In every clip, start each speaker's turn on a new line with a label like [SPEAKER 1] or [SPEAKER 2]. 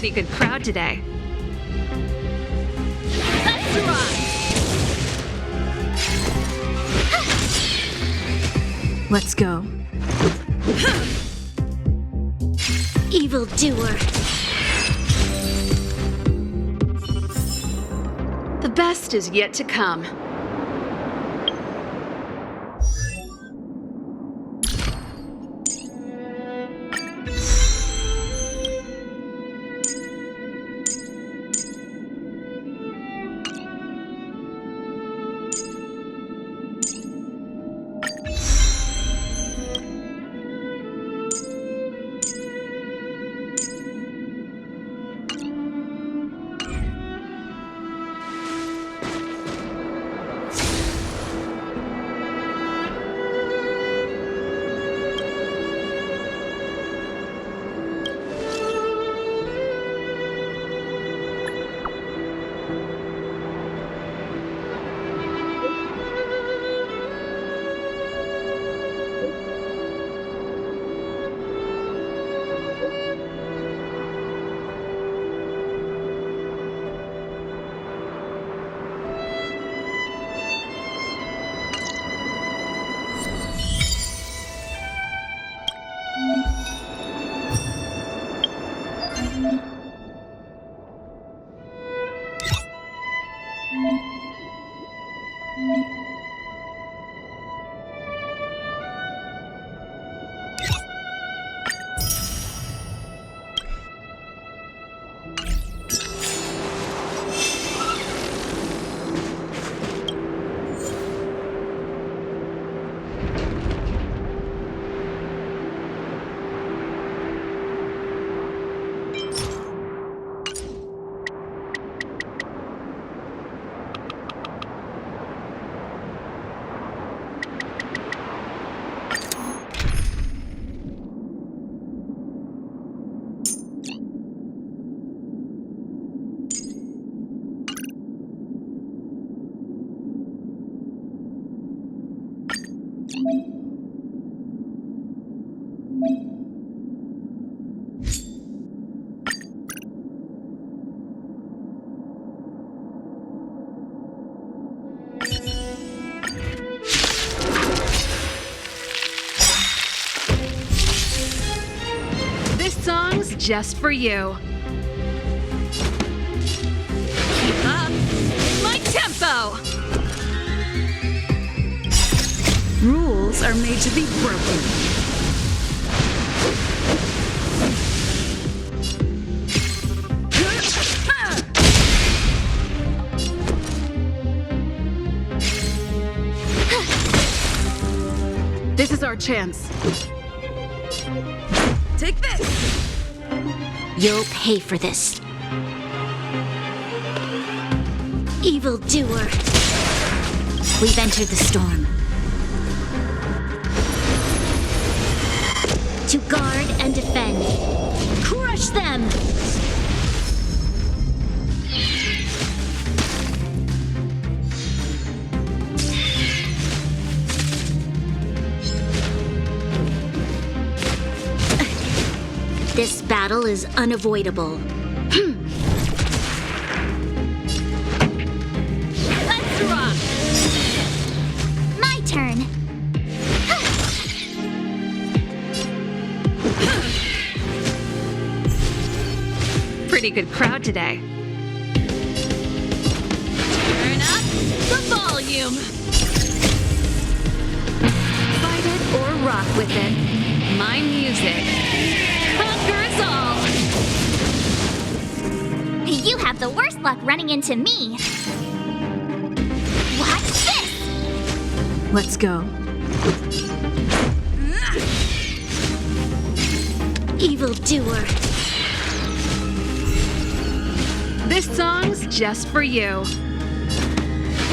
[SPEAKER 1] Pretty good crowd today.
[SPEAKER 2] Let's rock!
[SPEAKER 1] Let's go.
[SPEAKER 2] Evildoer.
[SPEAKER 1] The best is yet to come. Songs just for you. Keep up my tempo. Rules are made to be broken. This is our chance. Take this!
[SPEAKER 2] You'll pay for this. Evildoer. We've entered the storm. To guard and defend. Crush them! This battle is unavoidable.
[SPEAKER 1] Let's rock!
[SPEAKER 2] My turn.
[SPEAKER 1] Pretty good crowd today. Turn up the volume. Fight it or rock with it. My music. Conquers all!
[SPEAKER 2] You have the worst luck running into me. Watch this!
[SPEAKER 1] Let's go.
[SPEAKER 2] Evildoer.
[SPEAKER 1] This song's just for you.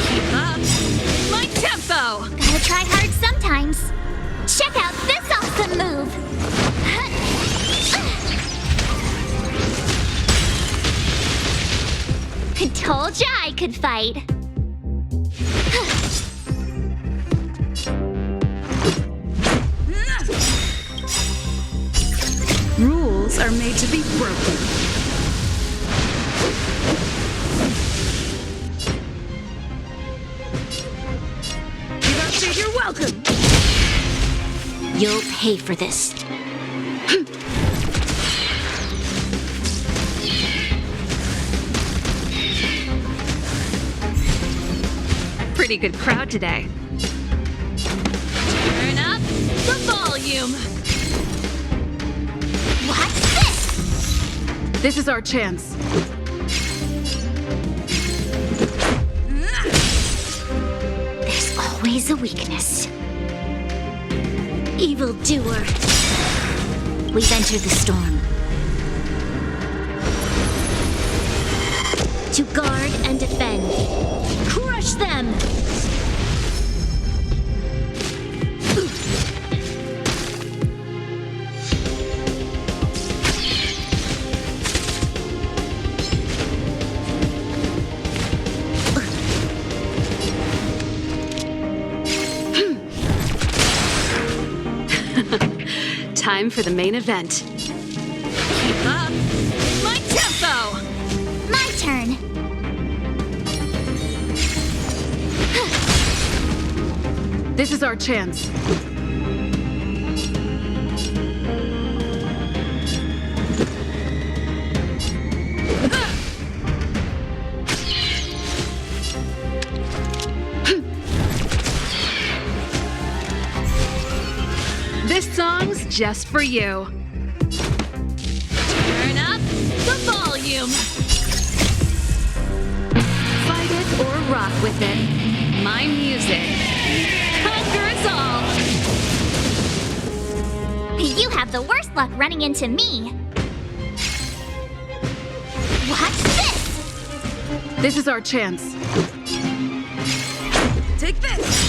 [SPEAKER 1] Keep up my tempo!
[SPEAKER 2] Gotta try hard sometimes. Check out this awesome move! Told ya I could fight.
[SPEAKER 1] Rules are made to be broken.
[SPEAKER 2] You'll pay for this.
[SPEAKER 1] Pretty good crowd today. Turn up the volume.
[SPEAKER 2] What's this?
[SPEAKER 3] This is our chance.
[SPEAKER 2] There's always a weakness. Evildoer. We've entered the storm. To guard and defend. Crush them!
[SPEAKER 1] Time for the main event. Keep up my tempo!
[SPEAKER 2] My turn.
[SPEAKER 3] This is our chance.
[SPEAKER 1] This song's just for you. Turn up the volume. Fight it or rock with it. My music conquers all.
[SPEAKER 2] You have the worst luck running into me. What's this?
[SPEAKER 3] This is our chance.
[SPEAKER 1] Take this.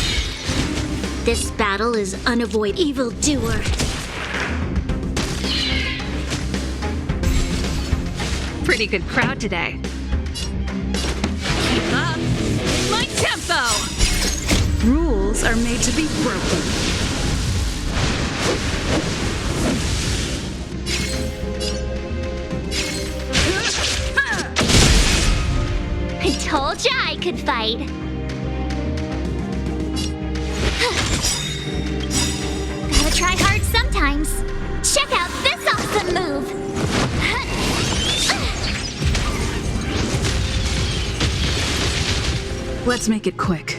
[SPEAKER 2] This battle is unavoidable. Evildoer.
[SPEAKER 1] Pretty good crowd today. Keep up my tempo.
[SPEAKER 3] Rules are made to be broken.
[SPEAKER 2] I told ya I could fight. Gotta try hard sometimes. Check out this awesome move.
[SPEAKER 3] Let's make it quick.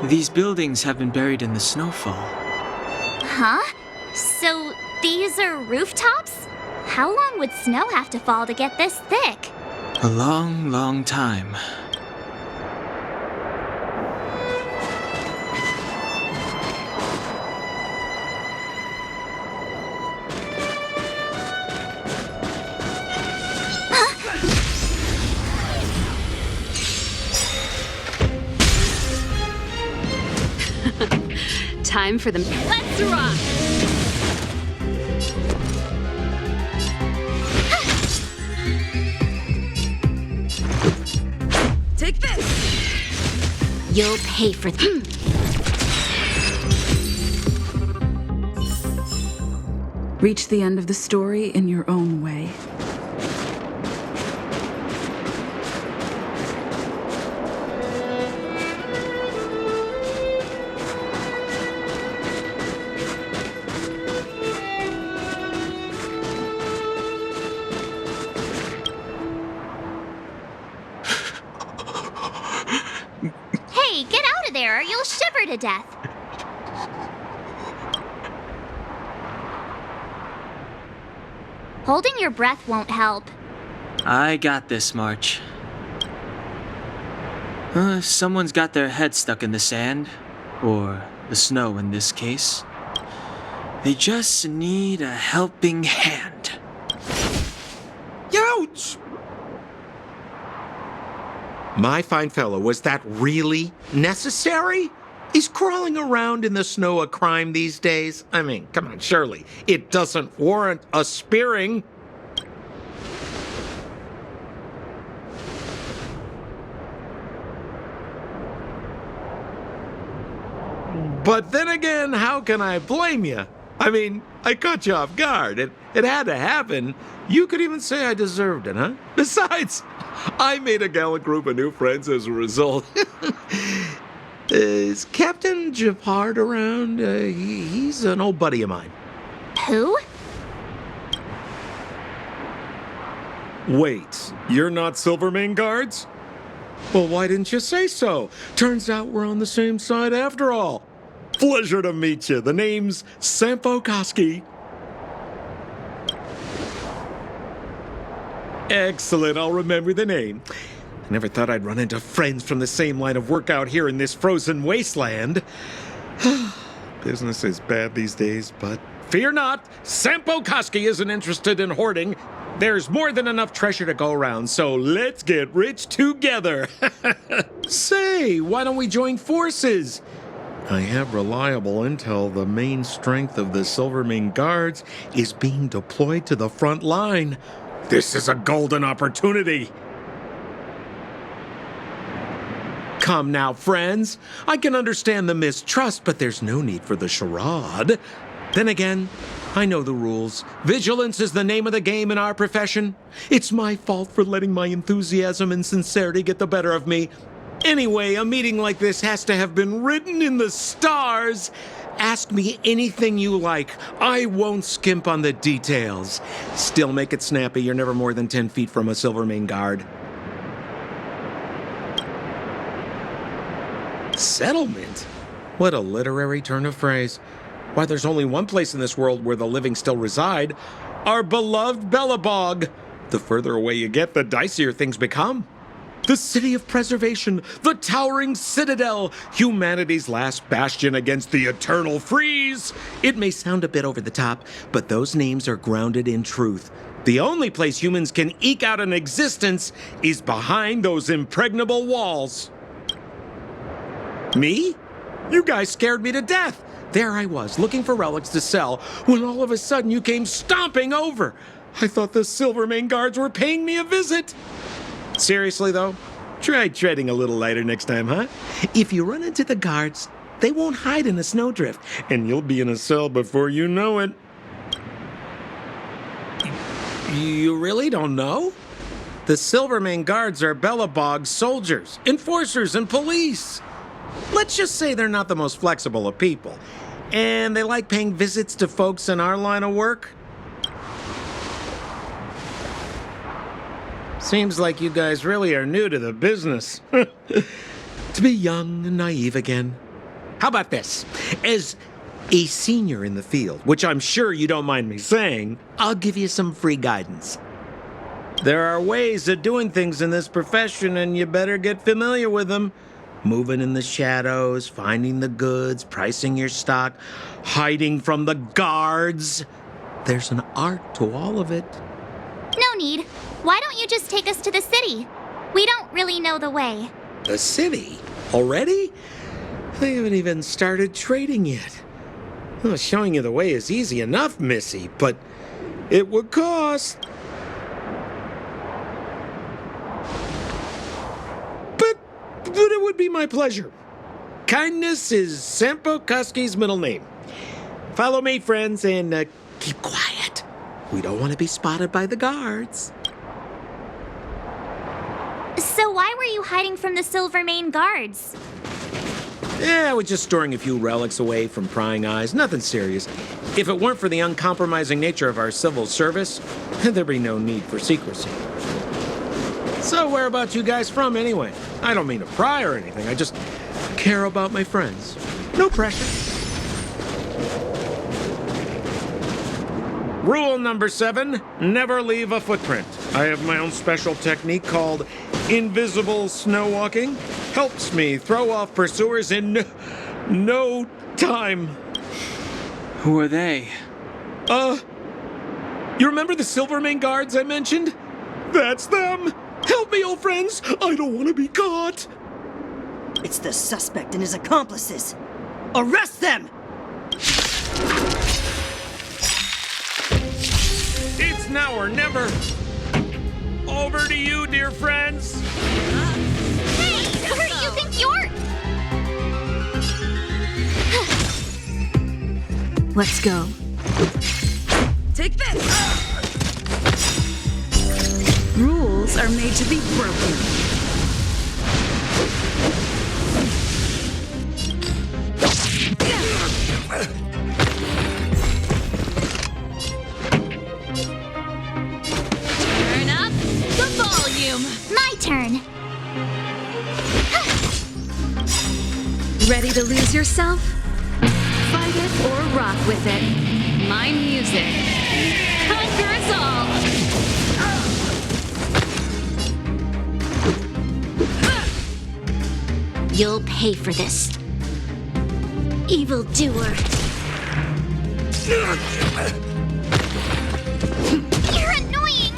[SPEAKER 4] These buildings have been buried in the snowfall.
[SPEAKER 2] Huh? So these are rooftops? How long would snow have to fall to get this thick?
[SPEAKER 4] A long, long time.
[SPEAKER 1] Time for them. Let's rock! Take this!
[SPEAKER 2] You'll pay for them.
[SPEAKER 3] Reach the end of the story in your own way.
[SPEAKER 2] air, you'll shiver to death. Holding your breath won't help.
[SPEAKER 4] I got this, March. If someone's got their head stuck in the sand, or the snow in this case, they just need a helping hand.
[SPEAKER 5] Ouch! My fine fellow, was that really necessary? Is crawling around in the snow a crime these days? I mean, come on, surely. It doesn't warrant a spearing. But then again, how can I blame you? I mean, I caught you off guard. It had to happen. You could even say I deserved it, huh? Besides, I made a gallant group of new friends as a result. Is Captain Japard around? He's an old buddy of mine.
[SPEAKER 2] Who?
[SPEAKER 5] Wait, you're not Silvermane Guards? Well, why didn't you say so? Turns out we're on the same side after all. Pleasure to meet you. The name's Sampo Koski. Excellent, I'll remember the name. I never thought I'd run into friends from the same line of work out here in this frozen wasteland. Business is bad these days, but fear not, Sampo Koski isn't interested in hoarding. There's more than enough treasure to go around, so let's get rich together. Say, why don't we join forces? I have reliable intel the main strength of the Silvermane Guards is being deployed to the front line. This is a golden opportunity. Come now, friends. I can understand the mistrust, but there's no need for the charade. Then again, I know the rules. Vigilance is the name of the game in our profession. It's my fault for letting my enthusiasm and sincerity get the better of me. Anyway, a meeting like this has to have been written in the stars. Ask me anything you like. I won't skimp on the details. Still make it snappy. You're never more than 10 feet from a Silvermane Guard. Settlement? What a literary turn of phrase. Why, there's only one place in this world where the living still reside. Our beloved Belobog. The further away you get, the dicier things become. The city of preservation, the towering citadel, humanity's last bastion against the eternal freeze. It may sound a bit over the top, but those names are grounded in truth. The only place humans can eke out an existence is behind those impregnable walls. Me? You guys scared me to death. There I was, looking for relics to sell, when all of a sudden you came stomping over. I thought the Silvermane Guards were paying me a visit. Seriously, though, try treading a little lighter next time, huh? If you run into the guards, they won't hide in a snowdrift, and you'll be in a cell before you know it. You really don't know? The Silvermane Guards are Belobog's soldiers, enforcers, and police. Let's just say they're not the most flexible of people, and they like paying visits to folks in our line of work. Seems like you guys really are new to the business. To be young and naive again. How about this? As a senior in the field, which I'm sure you don't mind me saying, I'll give you some free guidance. There are ways of doing things in this profession, and you better get familiar with them. Moving in the shadows, finding the goods, pricing your stock, hiding from the guards. There's an art to all of it.
[SPEAKER 2] No need. Why don't you just take us to the city? We don't really know the way.
[SPEAKER 5] The city? Already? They haven't even started trading yet. Well, showing you the way is easy enough, Missy, but it would cost. But it would be my pleasure. Kindness is Sampo Koski's middle name. Follow me, friends, and keep quiet. We don't want to be spotted by the guards.
[SPEAKER 2] So why were you hiding from the Silvermane Guards?
[SPEAKER 5] Yeah, we're just storing a few relics away from prying eyes. Nothing serious. If it weren't for the uncompromising nature of our civil service, there'd be no need for secrecy. So where about you guys from, anyway? I don't mean to pry or anything. I just care about my friends. No pressure. Rule number 7, never leave a footprint. I have my own special technique called invisible snow walking. Helps me throw off pursuers in no time.
[SPEAKER 4] Who are they?
[SPEAKER 5] You remember the Silvermane guards I mentioned? That's them! Help me, old friends! I don't want to be caught!
[SPEAKER 6] It's the suspect and his accomplices. Arrest them!
[SPEAKER 5] It's now or never! Over to you, dear friends!
[SPEAKER 2] Hey, who do you think you're?
[SPEAKER 3] Let's go.
[SPEAKER 6] Take this!
[SPEAKER 3] Rules are made to be broken.
[SPEAKER 1] Turn up the volume.
[SPEAKER 2] My turn.
[SPEAKER 3] Ready to lose yourself?
[SPEAKER 1] Fight it or rock with it. My music conquers all.
[SPEAKER 2] You'll pay for this. Evildoer. You're annoying!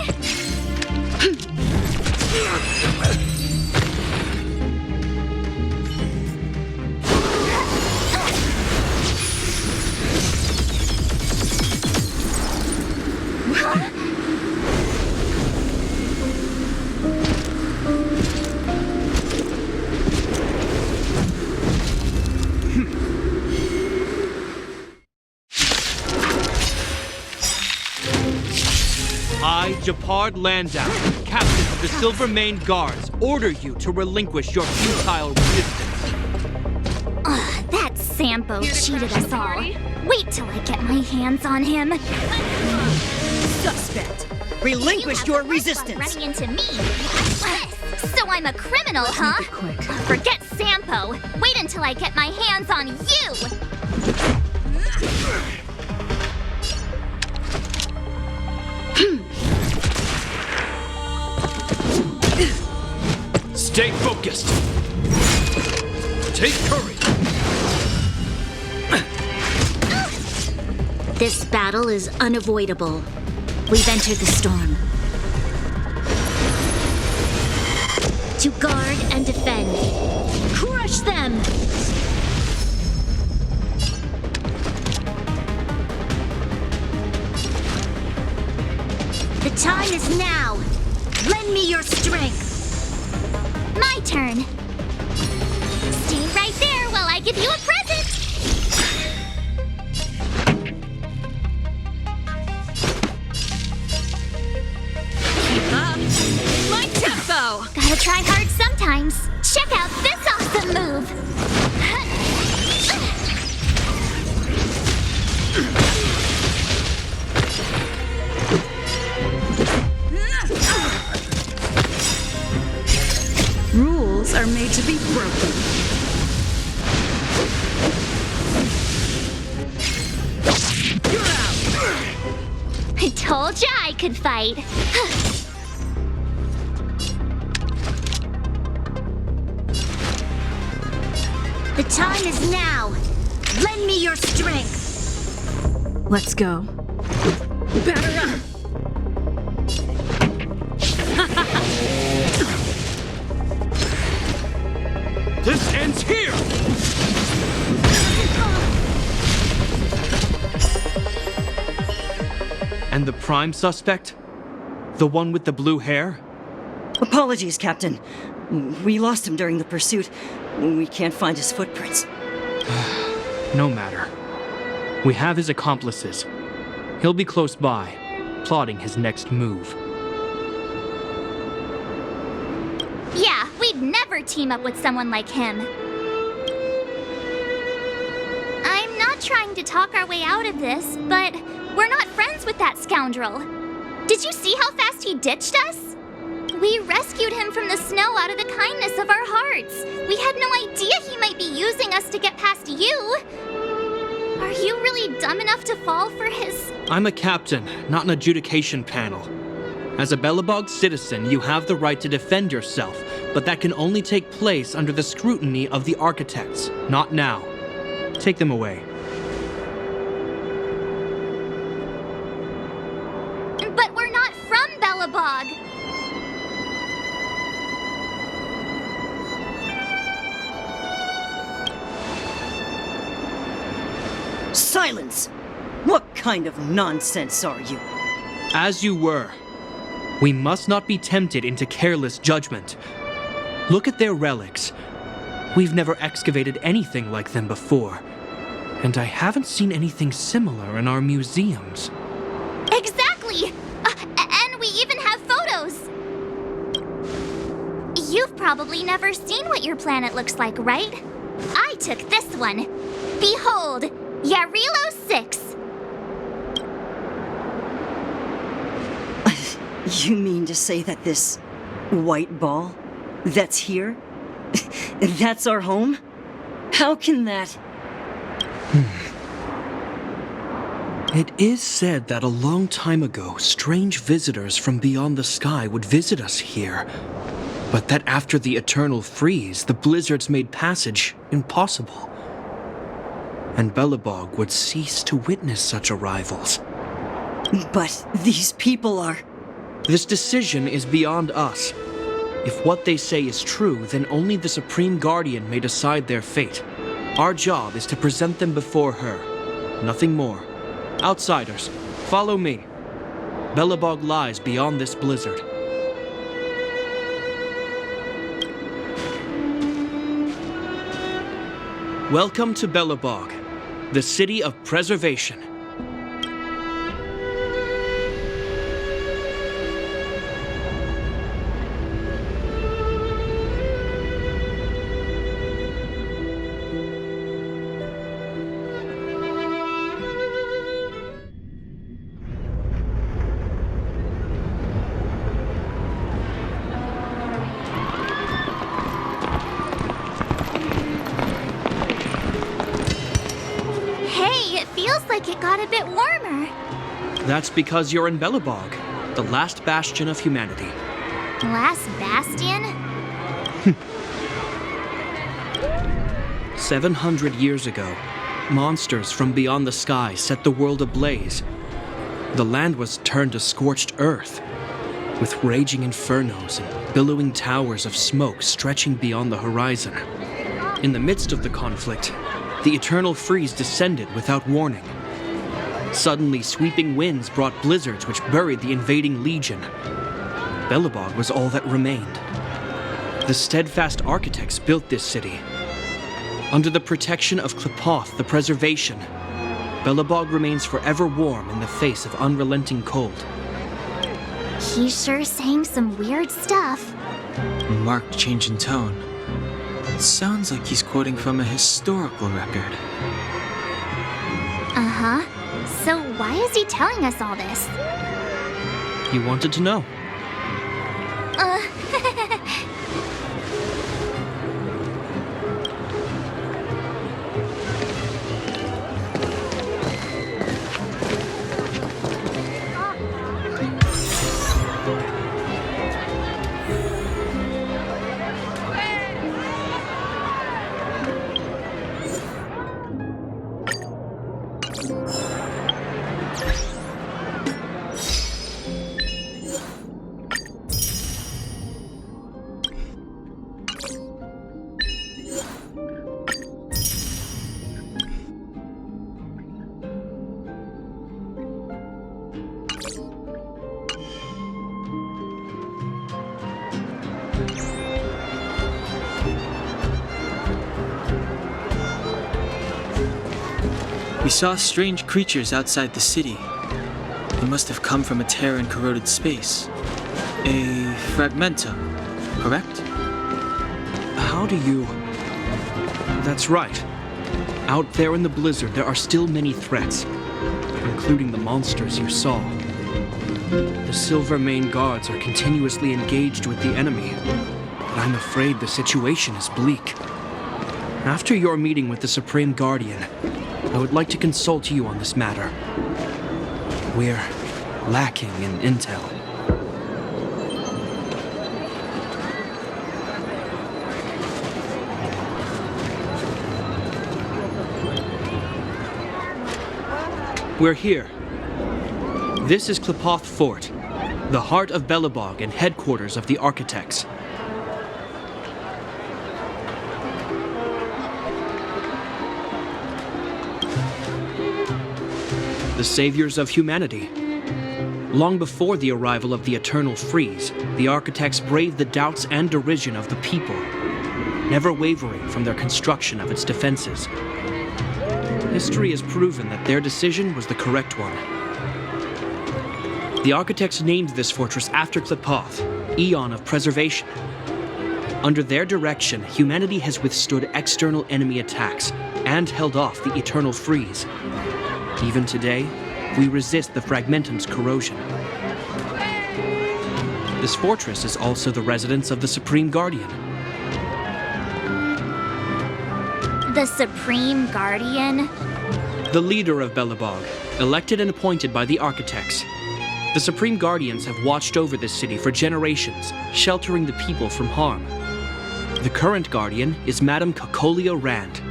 [SPEAKER 7] I, Japard Landau, captain of the Silvermane Guards, order you to relinquish your futile resistance.
[SPEAKER 2] That Sampo
[SPEAKER 1] Here to
[SPEAKER 2] cheated
[SPEAKER 1] crash
[SPEAKER 2] us
[SPEAKER 1] the
[SPEAKER 2] all.
[SPEAKER 1] party?
[SPEAKER 2] Wait till I get my hands on him.
[SPEAKER 6] Suspect! Relinquish your resistance!
[SPEAKER 2] Running into me. So I'm a criminal, huh?
[SPEAKER 3] Make it quick.
[SPEAKER 2] Forget Sampo. Wait until I get my hands on you.
[SPEAKER 7] Stay focused. Take courage.
[SPEAKER 2] This battle is unavoidable. We've entered the storm. To guard and defend. Crush them! The time is now. Lend me your strength. My turn. Stay right there while I give you a present.
[SPEAKER 1] Keep up. My tempo.
[SPEAKER 2] Gotta try hard sometimes. Check out this awesome move.
[SPEAKER 3] Rules are made to be broken.
[SPEAKER 2] I told ya I could fight. The time is now. Lend me your strength.
[SPEAKER 3] Let's go.
[SPEAKER 1] Batter up.
[SPEAKER 7] This ends here! And the prime suspect? The one with the blue hair?
[SPEAKER 6] Apologies, Captain. We lost him during the pursuit. We can't find his footprints.
[SPEAKER 7] No matter. We have his accomplices. He'll be close by, plotting his next move.
[SPEAKER 2] Yeah, we'd never team up with someone like him. I'm not trying to talk our way out of this, but we're not friends with that scoundrel. Did you see how fast he ditched us? We rescued him from the snow out of the kindness of our hearts. We had no idea he might be you. Are you really dumb enough to fall for his...
[SPEAKER 7] I'm a captain, not an adjudication panel. As a Belobog citizen, you have the right to defend yourself, but that can only take place under the scrutiny of the architects, not now. Take them away.
[SPEAKER 2] But we're not from Belobog.
[SPEAKER 6] Silence! What kind of nonsense are you?
[SPEAKER 7] As you were. We must not be tempted into careless judgment. Look at their relics. We've never excavated anything like them before. And I haven't seen anything similar in our museums.
[SPEAKER 2] Exactly! And we even have photos! You've probably never seen what your planet looks like, right? I took this one. Behold, Yarilo 6.
[SPEAKER 6] You mean to say that this white ball that's here, that's our home? How can that...
[SPEAKER 7] It is said that a long time ago, strange visitors from beyond the sky would visit us here. But that after the eternal freeze, the blizzards made passage impossible. And Belobog would cease to witness such arrivals.
[SPEAKER 6] But these people are...
[SPEAKER 7] This decision is beyond us. If what they say is true, then only the Supreme Guardian may decide their fate. Our job is to present them before her. Nothing more. Outsiders, follow me. Belobog lies beyond this blizzard. Welcome to Belobog, the city of preservation.
[SPEAKER 2] It got a bit warmer.
[SPEAKER 7] That's because you're in Belobog, the last bastion of humanity.
[SPEAKER 2] Last bastion?
[SPEAKER 7] 700 years ago, monsters from beyond the sky set the world ablaze. The land was turned to scorched earth, with raging infernos and billowing towers of smoke stretching beyond the horizon. In the midst of the conflict, the eternal freeze descended without warning. Suddenly, sweeping winds brought blizzards which buried the invading legion. Belobog was all that remained. The steadfast architects built this city. Under the protection of Klepoth, the preservation, Belobog remains forever warm in the face of unrelenting cold.
[SPEAKER 2] He's sure saying some weird stuff.
[SPEAKER 4] A marked change in tone. It sounds like he's quoting from a historical record.
[SPEAKER 2] Uh-huh. So why is he telling us all this?
[SPEAKER 7] You wanted to know.
[SPEAKER 4] We saw strange creatures outside the city. They must have come from a tear and corroded space. A fragmentum, correct?
[SPEAKER 7] How do you... That's right. Out there in the blizzard, there are still many threats, including the monsters you saw. The Silvermane guards are continuously engaged with the enemy, but I'm afraid the situation is bleak. After your meeting with the Supreme Guardian, I would like to consult you on this matter. We're lacking in intel. We're here. This is Klepoth Fort, the heart of Belobog and headquarters of the Architects. The saviors of humanity. Long before the arrival of the Eternal Freeze, the Architects braved the doubts and derision of the people, never wavering from their construction of its defenses. History has proven that their decision was the correct one. The Architects named this fortress after Klepoth, Eon of Preservation. Under their direction, humanity has withstood external enemy attacks and held off the Eternal Freeze. Even today, we resist the Fragmentum's corrosion. This fortress is also the residence of the Supreme Guardian.
[SPEAKER 2] The Supreme Guardian?
[SPEAKER 7] The leader of Belobog, elected and appointed by the Architects. The Supreme Guardians have watched over this city for generations, sheltering the people from harm. The current Guardian is Madame Cocolia Rand.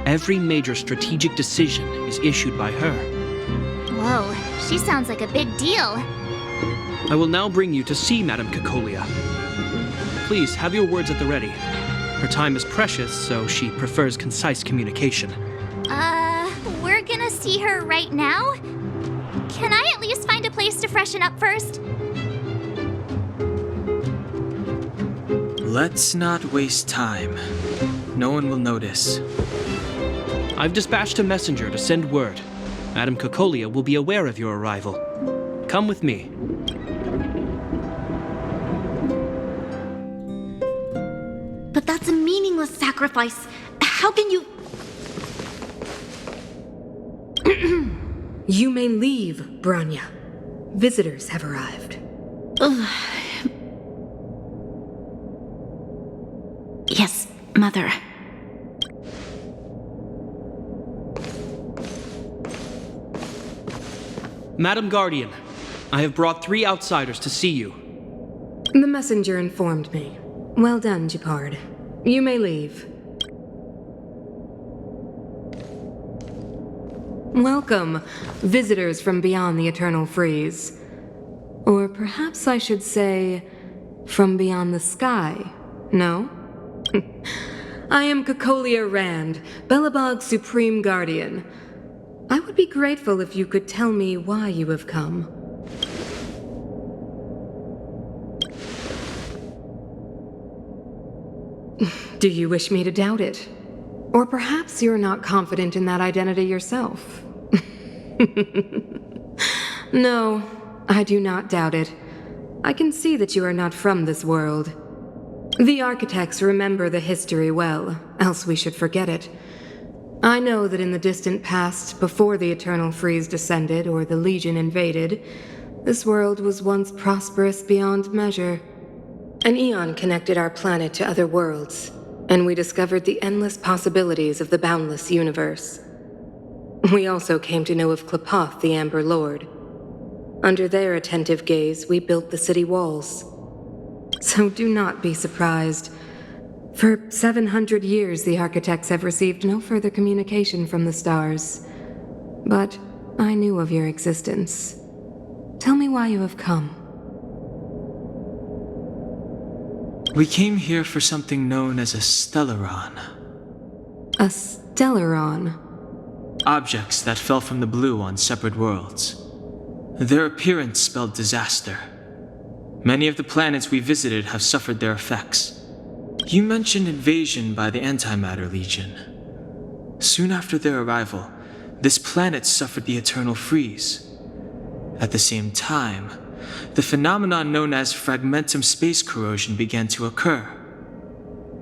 [SPEAKER 7] Every major strategic decision is issued by her.
[SPEAKER 2] Whoa, she sounds like a big deal.
[SPEAKER 7] I will now bring you to see Madame Cocolia. Please have your words at the ready. Her time is precious, so she prefers concise communication.
[SPEAKER 2] We're gonna see her right now? Can I at least find a place to freshen up first?
[SPEAKER 4] Let's not waste time. No one will notice.
[SPEAKER 7] I've dispatched a messenger to send word. Madame Cocolia will be aware of your arrival. Come with me.
[SPEAKER 8] But that's a meaningless sacrifice. How can you...
[SPEAKER 9] You may leave, Branya. Visitors have arrived.
[SPEAKER 8] Yes, Mother.
[SPEAKER 7] Madam Guardian, I have brought 3 outsiders to see you.
[SPEAKER 9] The messenger informed me. Well done, Gepard. You may leave. Welcome, visitors from beyond the Eternal Freeze. Or perhaps I should say, from beyond the sky, no? I am Cocolia Rand, Belobog's Supreme Guardian. I would be grateful if you could tell me why you have come. Do you wish me to doubt it? Or perhaps you're not confident in that identity yourself. No, I do not doubt it. I can see that you are not from this world. The Architects remember the history well, else we should forget it. I know that in the distant past, before the Eternal Freeze descended or the Legion invaded, this world was once prosperous beyond measure. An eon connected our planet to other worlds, and we discovered the endless possibilities of the boundless universe. We also came to know of Klepoth, the Amber Lord. Under their attentive gaze, we built the city walls. So do not be surprised. For 700 years, the Architects have received no further communication from the stars. But I knew of your existence. Tell me why you have come.
[SPEAKER 4] We came here for something known as a stellaron.
[SPEAKER 9] A stellaron?
[SPEAKER 4] Objects that fell from the blue on separate worlds. Their appearance spelled disaster. Many of the planets we visited have suffered their effects. You mentioned invasion by the Antimatter Legion. Soon after their arrival, this planet suffered the Eternal Freeze. At the same time, the phenomenon known as Fragmentum space corrosion began to occur.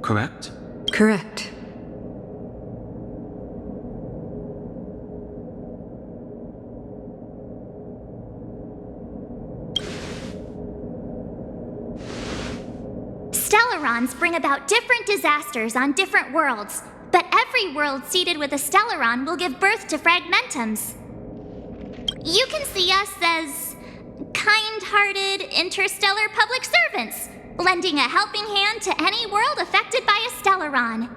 [SPEAKER 4] Correct?
[SPEAKER 9] Correct.
[SPEAKER 2] Stellarons bring about different disasters on different worlds, but every world seeded with a Stellaron will give birth to fragmentums. You can see us as kind-hearted interstellar public servants, lending a helping hand to any world affected by a Stellaron.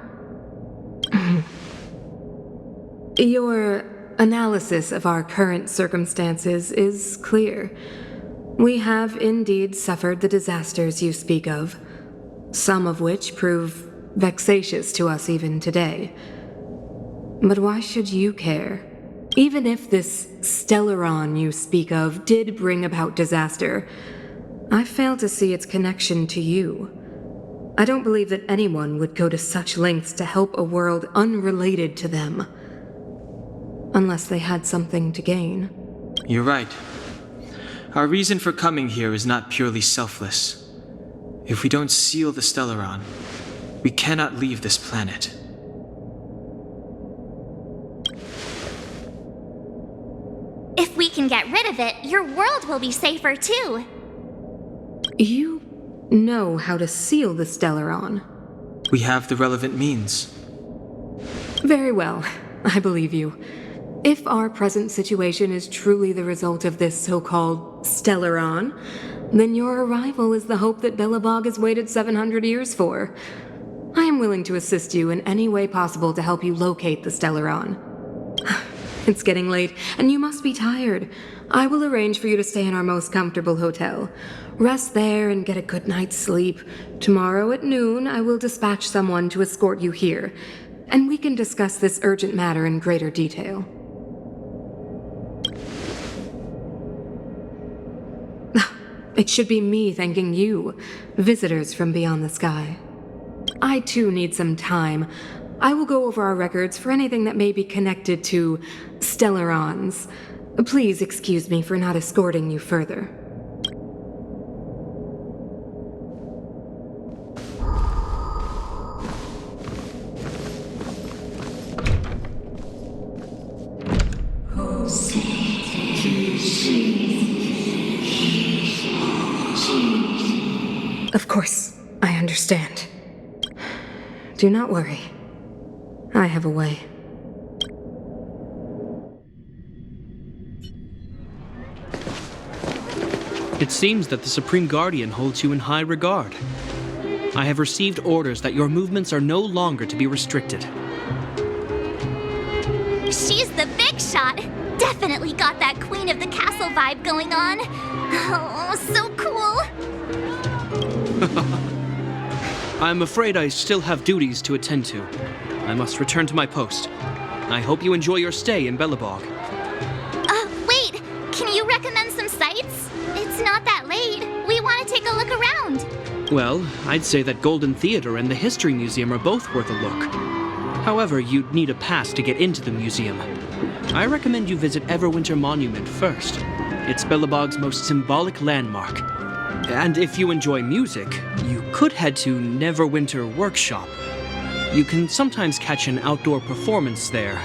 [SPEAKER 9] Your analysis of our current circumstances is clear. We have indeed suffered the disasters you speak of, some of which prove vexatious to us even today. But why should you care? Even if this Stellaron you speak of did bring about disaster, I fail to see its connection to you. I don't believe that anyone would go to such lengths to help a world unrelated to them. Unless they had something to gain.
[SPEAKER 4] You're right. Our reason for coming here is not purely selfless. If we don't seal the Stellaron, we cannot leave this planet.
[SPEAKER 2] If we can get rid of it, your world will be safer too.
[SPEAKER 9] You know how to seal the Stellaron.
[SPEAKER 4] We have the relevant means.
[SPEAKER 9] Very well, I believe you. If our present situation is truly the result of this so-called Stellaron, then your arrival is the hope that Belobog has waited 700 years for. I am willing to assist you in any way possible to help you locate the Stellaron. It's getting late, and you must be tired. I will arrange for you to stay in our most comfortable hotel. Rest there and get a good night's sleep. Tomorrow at noon, I will dispatch someone to escort you here, and we can discuss this urgent matter in greater detail. It should be me thanking you, visitors from beyond the sky. I too need some time. I will go over our records for anything that may be connected to Stellarons. Please excuse me for not escorting you further. Of course, I understand. Do not worry. I have a way.
[SPEAKER 7] It seems that the Supreme Guardian holds you in high regard. I have received orders that your movements are no longer to be restricted.
[SPEAKER 2] She's the big shot. Definitely got that Queen of the Castle vibe going on. Oh, so cool.
[SPEAKER 7] I'm afraid I still have duties to attend to. I must return to my post. I hope you enjoy your stay in Belobog.
[SPEAKER 2] Wait. Can you recommend some sites? It's not that late. We want to take a look around.
[SPEAKER 7] Well, I'd say that Golden Theater and the History Museum are both worth a look. However, you'd need a pass to get into the museum. I recommend you visit Everwinter Monument first. It's Belobog's most symbolic landmark. And if you enjoy music, you could head to Neverwinter Workshop. You can sometimes catch an outdoor performance there.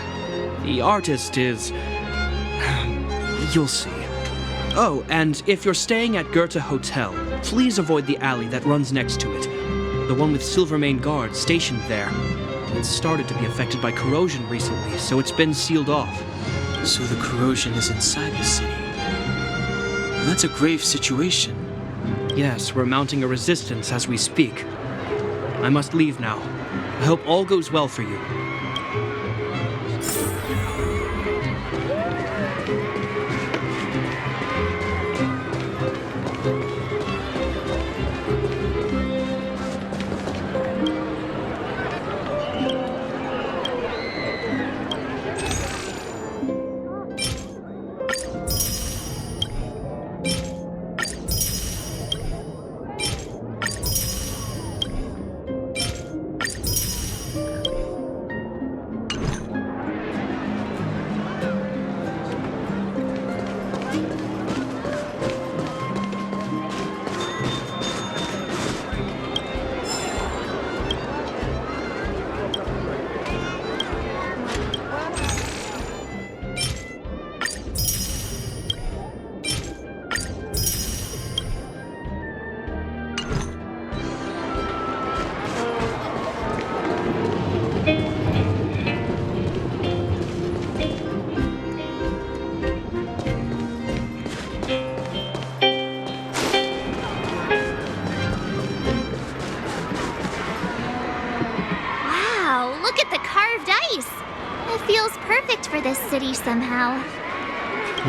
[SPEAKER 7] The artist is... you'll see. Oh, and if you're staying at Goethe Hotel, please avoid the alley that runs next to it. The one with Silvermane guards stationed there. It's started to be affected by corrosion recently, so it's been sealed off.
[SPEAKER 4] So the corrosion is inside the city. That's a grave situation.
[SPEAKER 7] Yes, we're mounting a resistance as we speak. I must leave now. I hope all goes well for you.
[SPEAKER 2] look at the carved ice. It feels perfect for this city somehow.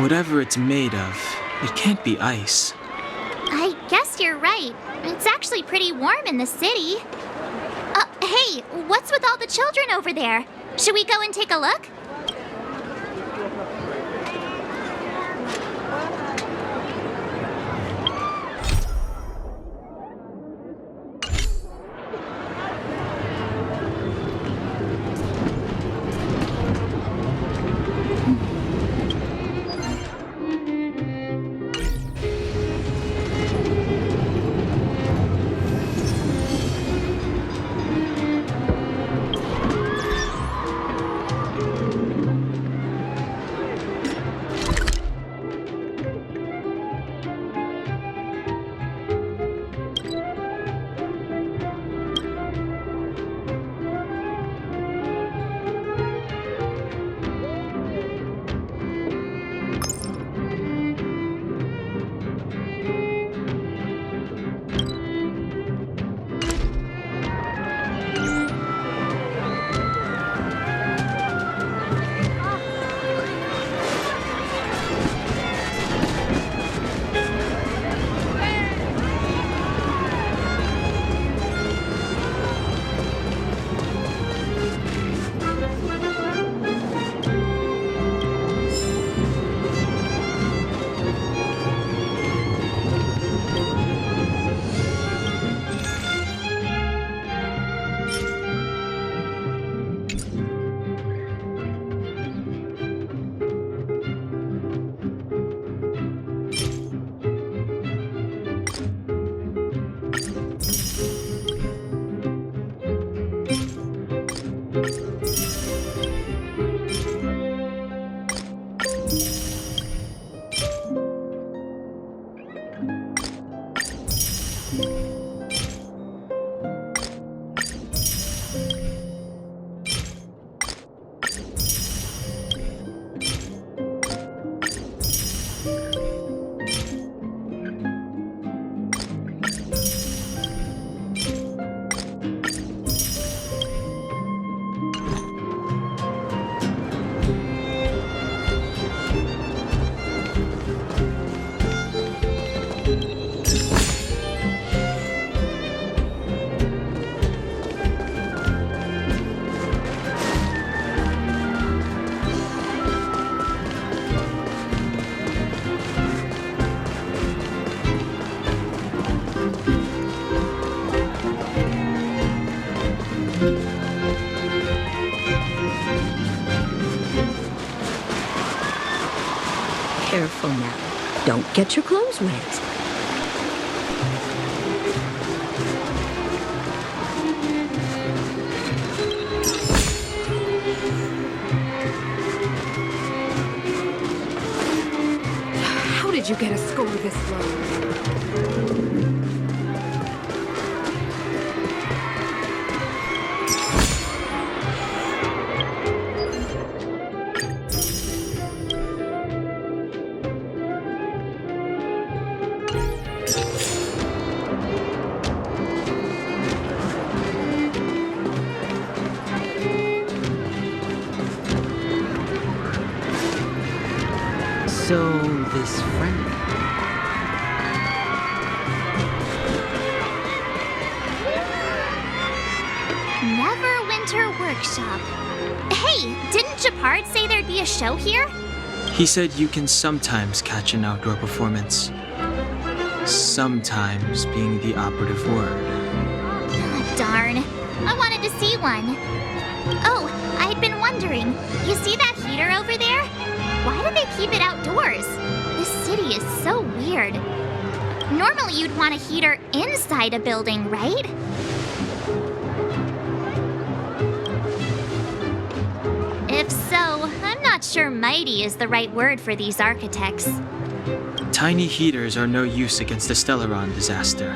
[SPEAKER 4] Whatever it's made of, it can't be ice.
[SPEAKER 2] I guess you're right. It's actually pretty warm in the city. Hey, what's with all the children over there? Should we go and take a look?
[SPEAKER 6] Careful now. Don't get your clothes wet.
[SPEAKER 9] How did you get a score this low?
[SPEAKER 10] So, this friend.
[SPEAKER 2] Neverwinter Workshop. Hey, didn't Japard say there'd be a show here?
[SPEAKER 4] He said you can sometimes catch an outdoor performance. Sometimes being the operative word.
[SPEAKER 2] Ah, darn. I wanted to see one. Oh, I'd been wondering. You see that heater over there? Why do they keep it outdoors? This city is so weird. Normally you'd want a heater inside a building, right? If so, I'm not sure mighty is the right word for these architects.
[SPEAKER 4] Tiny heaters are no use against the Stellaron disaster.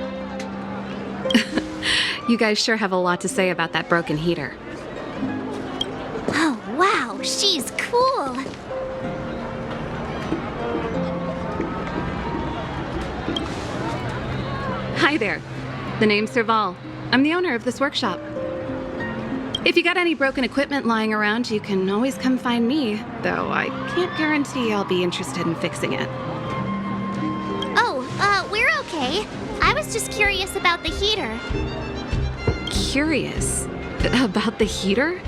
[SPEAKER 11] You guys sure have a lot to say about that broken heater.
[SPEAKER 2] Oh, wow, she's cool.
[SPEAKER 11] Hi there. The name's Serval. I'm the owner of this workshop. If you got any broken equipment lying around, you can always come find me, though I can't guarantee I'll be interested in fixing it.
[SPEAKER 2] Oh, we're okay. I was just curious about the heater.
[SPEAKER 11] Curious about the heater?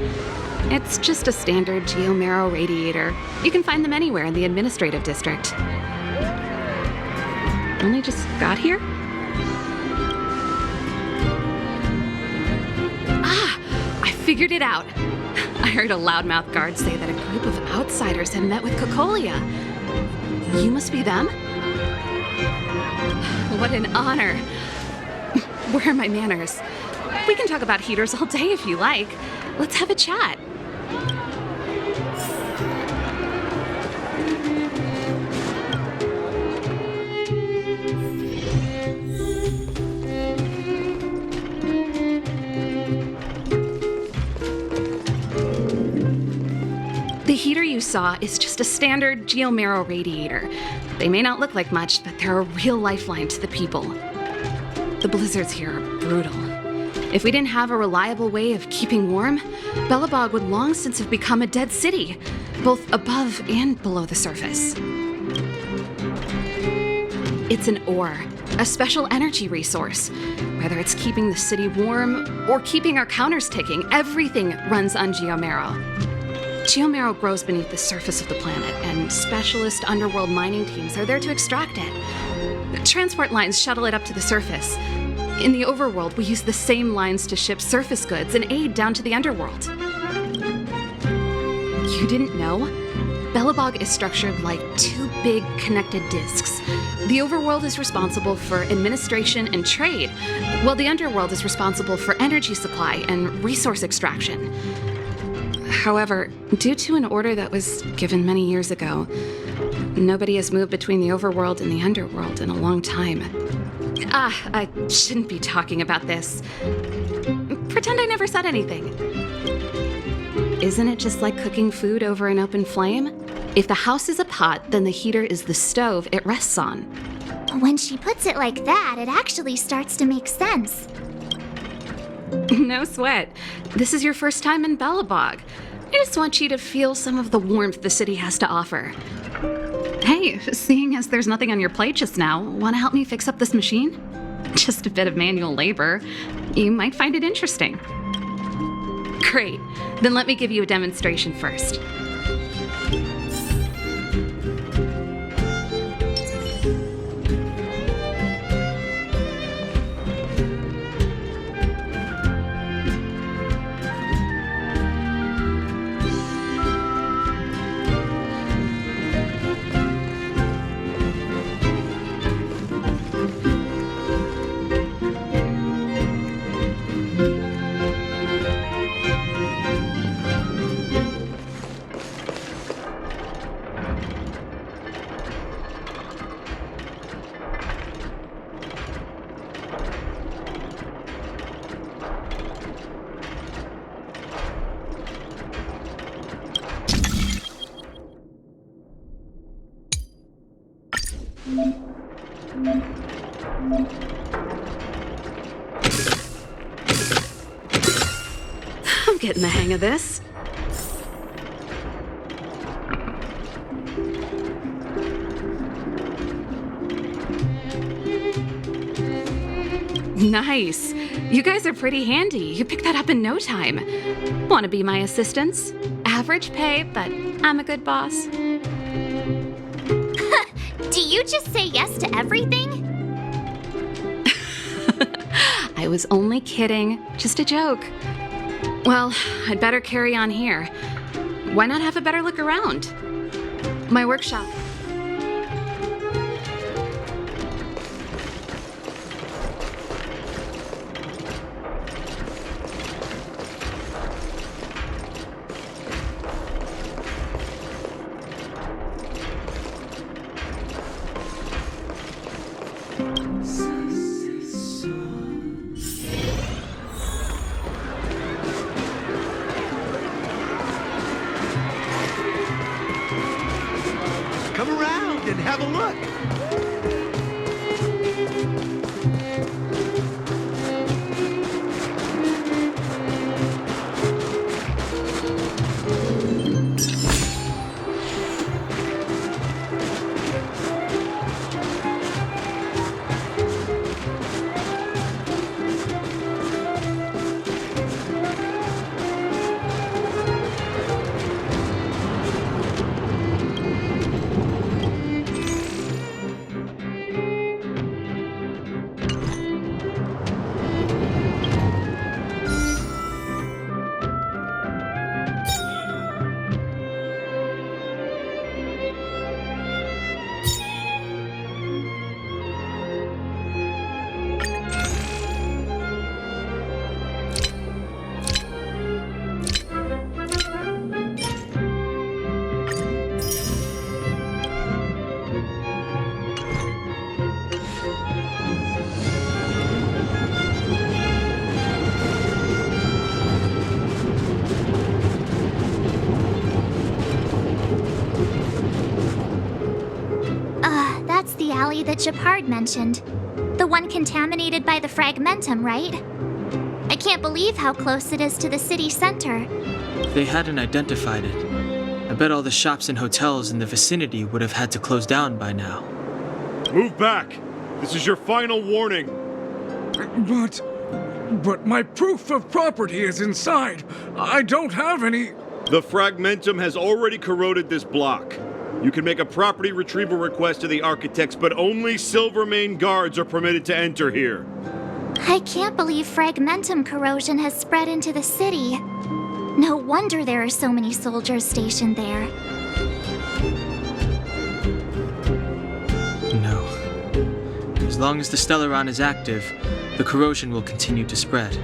[SPEAKER 11] It's just a standard geomarrow radiator. You can find them anywhere in the administrative district. Only just got here? Ah, I figured it out. I heard a loudmouth guard say that a group of outsiders had met with Cocolia. You must be them? What an honor. Where are my manners? We can talk about heaters all day if you like. Let's have a chat. The heater you saw is just a standard geomarrow radiator. They may not look like much, but they're a real lifeline to the people. The blizzards here are brutal. If we didn't have a reliable way of keeping warm, Belobog would long since have become a dead city, both above and below the surface. It's an ore, a special energy resource. Whether it's keeping the city warm or keeping our counters ticking, everything runs on geomarrow. Geomarrow grows beneath the surface of the planet, and specialist underworld mining teams are there to extract it. Transport lines shuttle it up to the surface. In the overworld, we use the same lines to ship surface goods and aid down to the underworld. You didn't know? Belobog is structured like two big connected disks. The overworld is responsible for administration and trade, while the underworld is responsible for energy supply and resource extraction. However, due to an order that was given many years ago, nobody has moved between the overworld and the underworld in a long time. I shouldn't be talking about this. Pretend I never said anything. Isn't it just like cooking food over an open flame? If the house is a pot, then the heater is the stove it rests on.
[SPEAKER 2] When she puts it like that, it actually starts to make sense.
[SPEAKER 11] No sweat. This is your first time in Belobog. I just want you to feel some of the warmth the city has to offer. Hey, seeing as there's nothing on your plate just now, want to help me fix up this machine? Just a bit of manual labor. You might find it interesting. Great. Then let me give you a demonstration first. I'm getting the hang of this. Nice. You guys are pretty handy. You picked that up in no time. Want to be my assistants? Average pay, but I'm a good boss.
[SPEAKER 2] Do you just say yes to everything?
[SPEAKER 11] I was only kidding. Just a joke. Well, I'd better carry on here. Why not have a better look around? My workshop.
[SPEAKER 10] Come around and have a look.
[SPEAKER 2] galley that Japard mentioned. The one contaminated by the fragmentum, right? I can't believe how close it is to the city center.
[SPEAKER 4] They hadn't identified it. I bet all the shops and hotels in the vicinity would have had to close down by now.
[SPEAKER 12] Move back! This is your final warning!
[SPEAKER 13] But my proof of property is inside. I don't have any...
[SPEAKER 12] The fragmentum has already corroded this block. You can make a property retrieval request to the architects, but only Silvermane guards are permitted to enter here.
[SPEAKER 2] I can't believe fragmentum corrosion has spread into the city. No wonder there are so many soldiers stationed there.
[SPEAKER 4] No. As long as the Stellaron is active, the corrosion will continue to spread.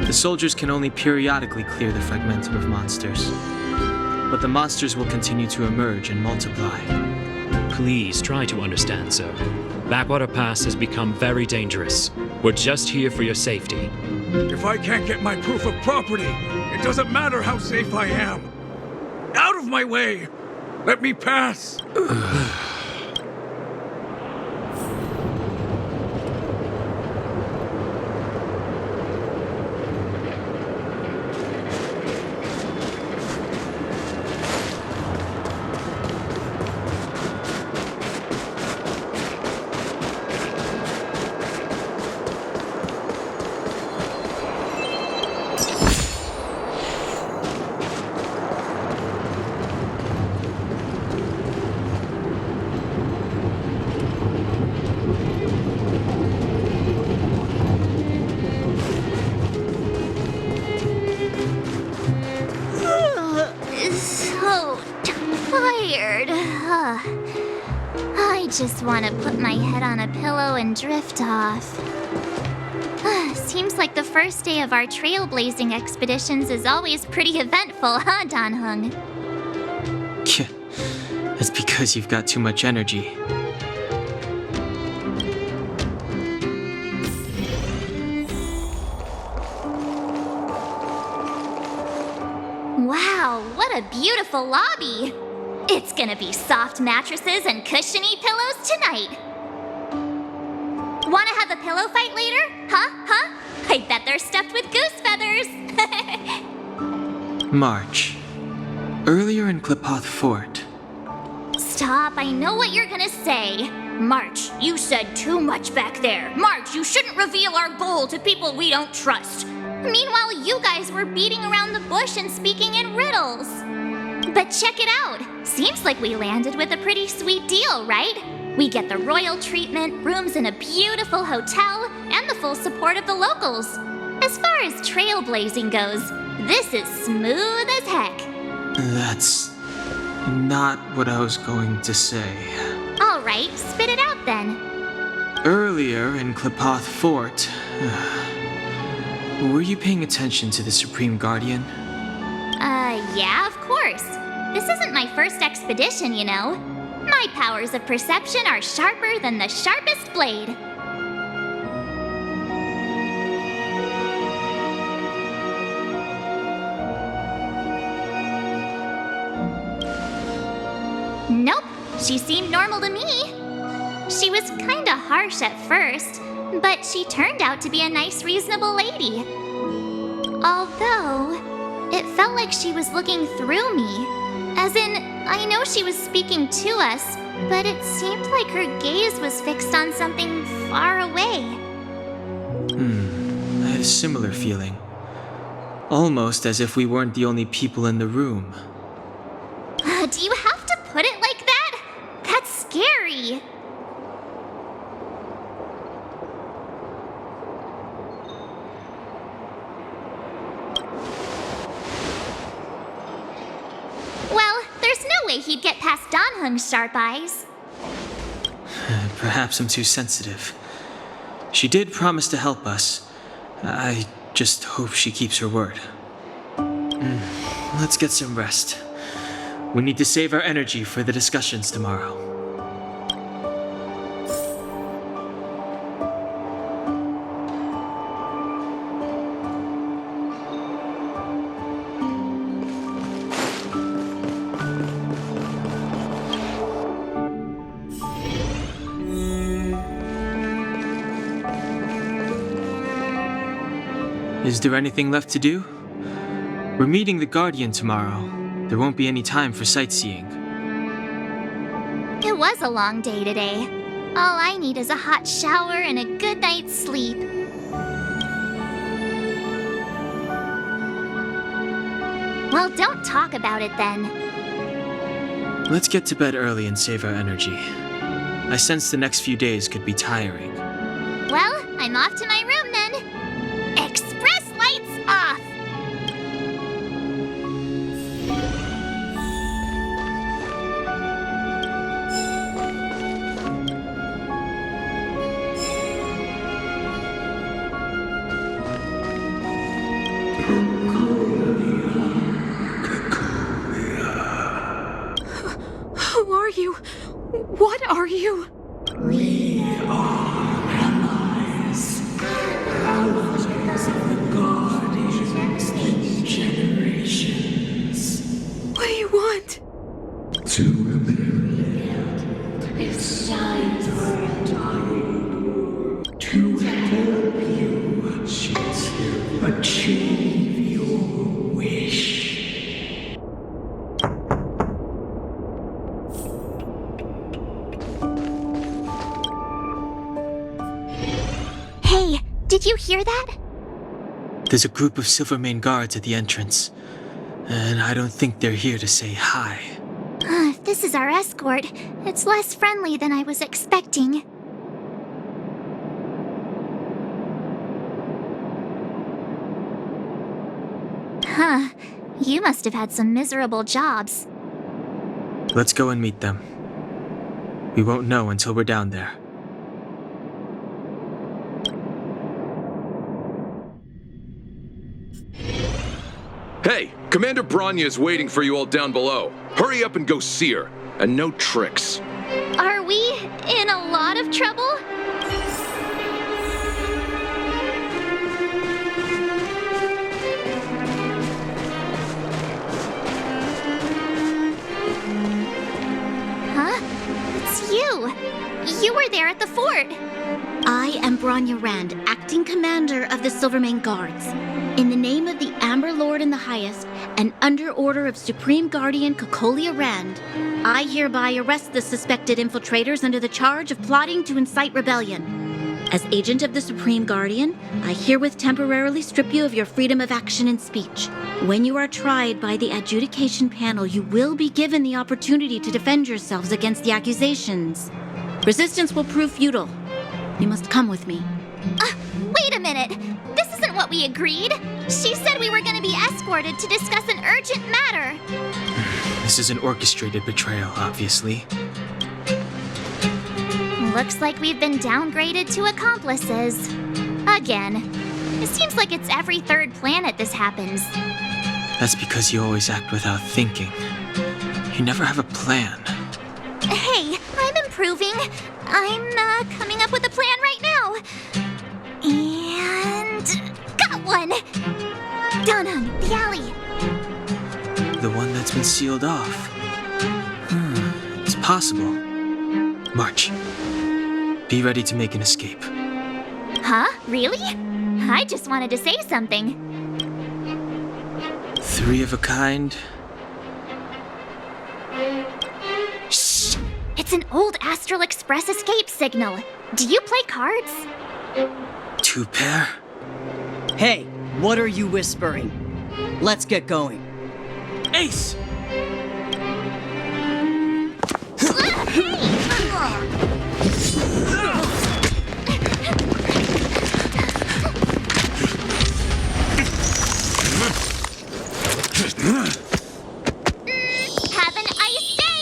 [SPEAKER 4] The soldiers can only periodically clear the fragmentum of monsters, but the monsters will continue to emerge and multiply.
[SPEAKER 14] Please try to understand, sir. Backwater Pass has become very dangerous. We're just here for your safety.
[SPEAKER 13] If I can't get my proof of property, it doesn't matter how safe I am. Out of my way! Let me pass!
[SPEAKER 2] I just want to put my head on a pillow and drift off. Seems like the first day of our trailblazing expeditions is always pretty eventful, huh, Danhung?
[SPEAKER 4] That's because you've got too much energy.
[SPEAKER 2] Wow, what a beautiful lobby! It's gonna be soft mattresses and cushiony pillows tonight. Wanna have a pillow fight later? Huh? I bet they're stuffed with goose feathers.
[SPEAKER 4] March. Earlier in Klipoth Fort.
[SPEAKER 2] Stop, I know what you're gonna say. March, you said too much back there. March, you shouldn't reveal our goal to people we don't trust. Meanwhile, you guys were beating around the bush and speaking in riddles. But check it out. Seems like we landed with a pretty sweet deal, right? We get the royal treatment, rooms in a beautiful hotel, and the full support of the locals. As far as trailblazing goes, this is smooth as heck.
[SPEAKER 4] That's not what I was going to say.
[SPEAKER 2] All right, spit it out then.
[SPEAKER 4] Earlier in Klipoth Fort, were you paying attention to the Supreme Guardian?
[SPEAKER 2] Yeah, of course. This isn't my first expedition, you know. My powers of perception are sharper than the sharpest blade. Nope, she seemed normal to me. She was kinda harsh at first, but she turned out to be a nice, reasonable lady. Although, it felt like she was looking through me. As in, I know she was speaking to us, but it seemed like her gaze was fixed on something far away.
[SPEAKER 4] I had a similar feeling. Almost as if we weren't the only people in the room.
[SPEAKER 2] Do you have to put it like that? That's scary. Well, there's no way he'd get past Danhung's sharp eyes.
[SPEAKER 4] Perhaps I'm too sensitive. She did promise to help us. I just hope she keeps her word. Let's get some rest. We need to save our energy for the discussions tomorrow. Is there anything left to do? We're meeting the Guardian tomorrow. There won't be any time for sightseeing.
[SPEAKER 2] It was a long day today. All I need is a hot shower and a good night's sleep. Well, don't talk about it then.
[SPEAKER 4] Let's get to bed early and save our energy. I sense the next few days could be tiring.
[SPEAKER 2] Well, I'm off to my room then. Express lights off!
[SPEAKER 3] Who are you? What are you?
[SPEAKER 15] We are allies. Thousands of guardians in generations.
[SPEAKER 3] What do you want?
[SPEAKER 15] To rebuild its time for a time. To help you achieve your wish.
[SPEAKER 2] Hey, did you hear that?
[SPEAKER 4] There's a group of Silvermane guards at the entrance, and I don't think they're here to say hi.
[SPEAKER 2] If this is our escort, it's less friendly than I was expecting. Huh. You must have had some miserable jobs.
[SPEAKER 4] Let's go and meet them. We won't know until we're down there.
[SPEAKER 16] Hey, Commander Bronya is waiting for you all down below. Hurry up and go see her. And no tricks.
[SPEAKER 2] Are we in a lot of trouble? Huh? It's you. You were there at the fort.
[SPEAKER 8] I am Bronya Rand, acting commander of the Silvermane Guards. In the name of the Amber Lord in the Highest, and under order of Supreme Guardian Cocolia Rand, I hereby arrest the suspected infiltrators under the charge of plotting to incite rebellion. As agent of the Supreme Guardian, I herewith temporarily strip you of your freedom of action and speech. When you are tried by the adjudication panel, you will be given the opportunity to defend yourselves against the accusations. Resistance will prove futile. You must come with me.
[SPEAKER 2] Wait a minute. This isn't what we agreed. She said we were going to be escorted to discuss an urgent matter.
[SPEAKER 4] This is an orchestrated betrayal, obviously.
[SPEAKER 2] Looks like we've been downgraded to accomplices. Again. It seems like it's every third planet this happens.
[SPEAKER 4] That's because you always act without thinking. You never have a plan.
[SPEAKER 2] Hey, I'm improving. I'm coming up with a plan right now. And got one! Down on the alley.
[SPEAKER 4] The one that's been sealed off. It's possible. March. Be ready to make an escape.
[SPEAKER 2] Huh? Really? I just wanted to say something.
[SPEAKER 4] 3 of a kind.
[SPEAKER 2] Shh! It's an old Astral Express escape signal. Do you play cards?
[SPEAKER 4] 2 pair?
[SPEAKER 6] Hey, what are you whispering? Let's get going.
[SPEAKER 4] Ace!
[SPEAKER 2] Have an ice day!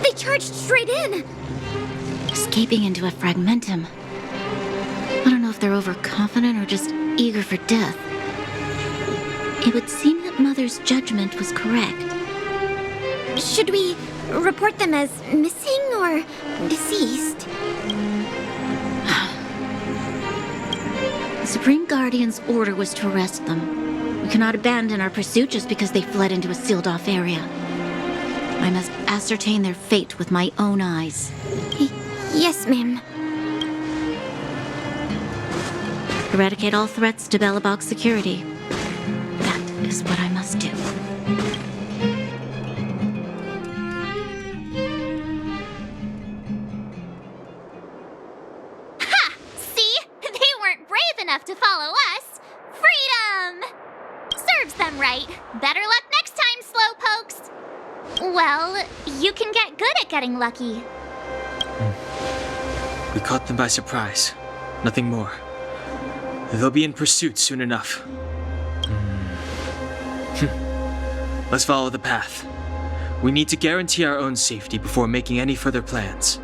[SPEAKER 8] They charged straight in! Escaping into a fragmentum. I don't know if they're overconfident or just eager for death. It would seem that Mother's judgment was correct.
[SPEAKER 2] Should we report them as missing or deceased?
[SPEAKER 8] The Supreme Guardian's order was to arrest them. We cannot abandon our pursuit just because they fled into a sealed-off area. I must ascertain their fate with my own eyes.
[SPEAKER 2] Yes, ma'am.
[SPEAKER 8] Eradicate all threats to Belobog's security. That is what I must do.
[SPEAKER 2] Ha! See? They weren't brave enough to follow us. Freedom! Serves them right. Better luck next time, slowpokes. Well, you can get good at getting lucky.
[SPEAKER 4] We caught them by surprise. Nothing more. They'll be in pursuit soon enough. Let's follow the path. We need to guarantee our own safety before making any further plans.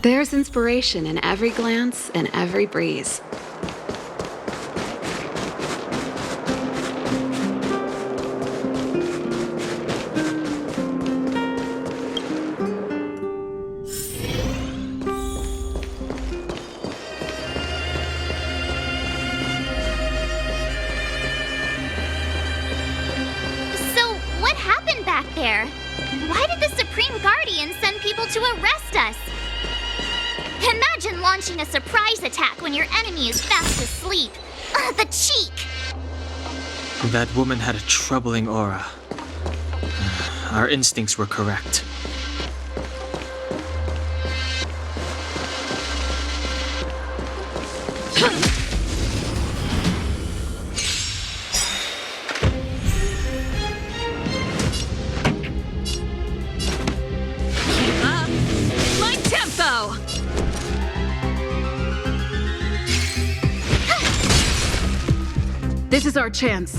[SPEAKER 11] There's inspiration in every glance and every breeze.
[SPEAKER 2] So, what happened back there? Why did the Supreme Guardian send people to arrest us? Imagine launching a surprise attack when your enemy is fast asleep. The cheek!
[SPEAKER 4] That woman had a troubling aura. Our instincts were correct.
[SPEAKER 11] My tempo! This is our chance.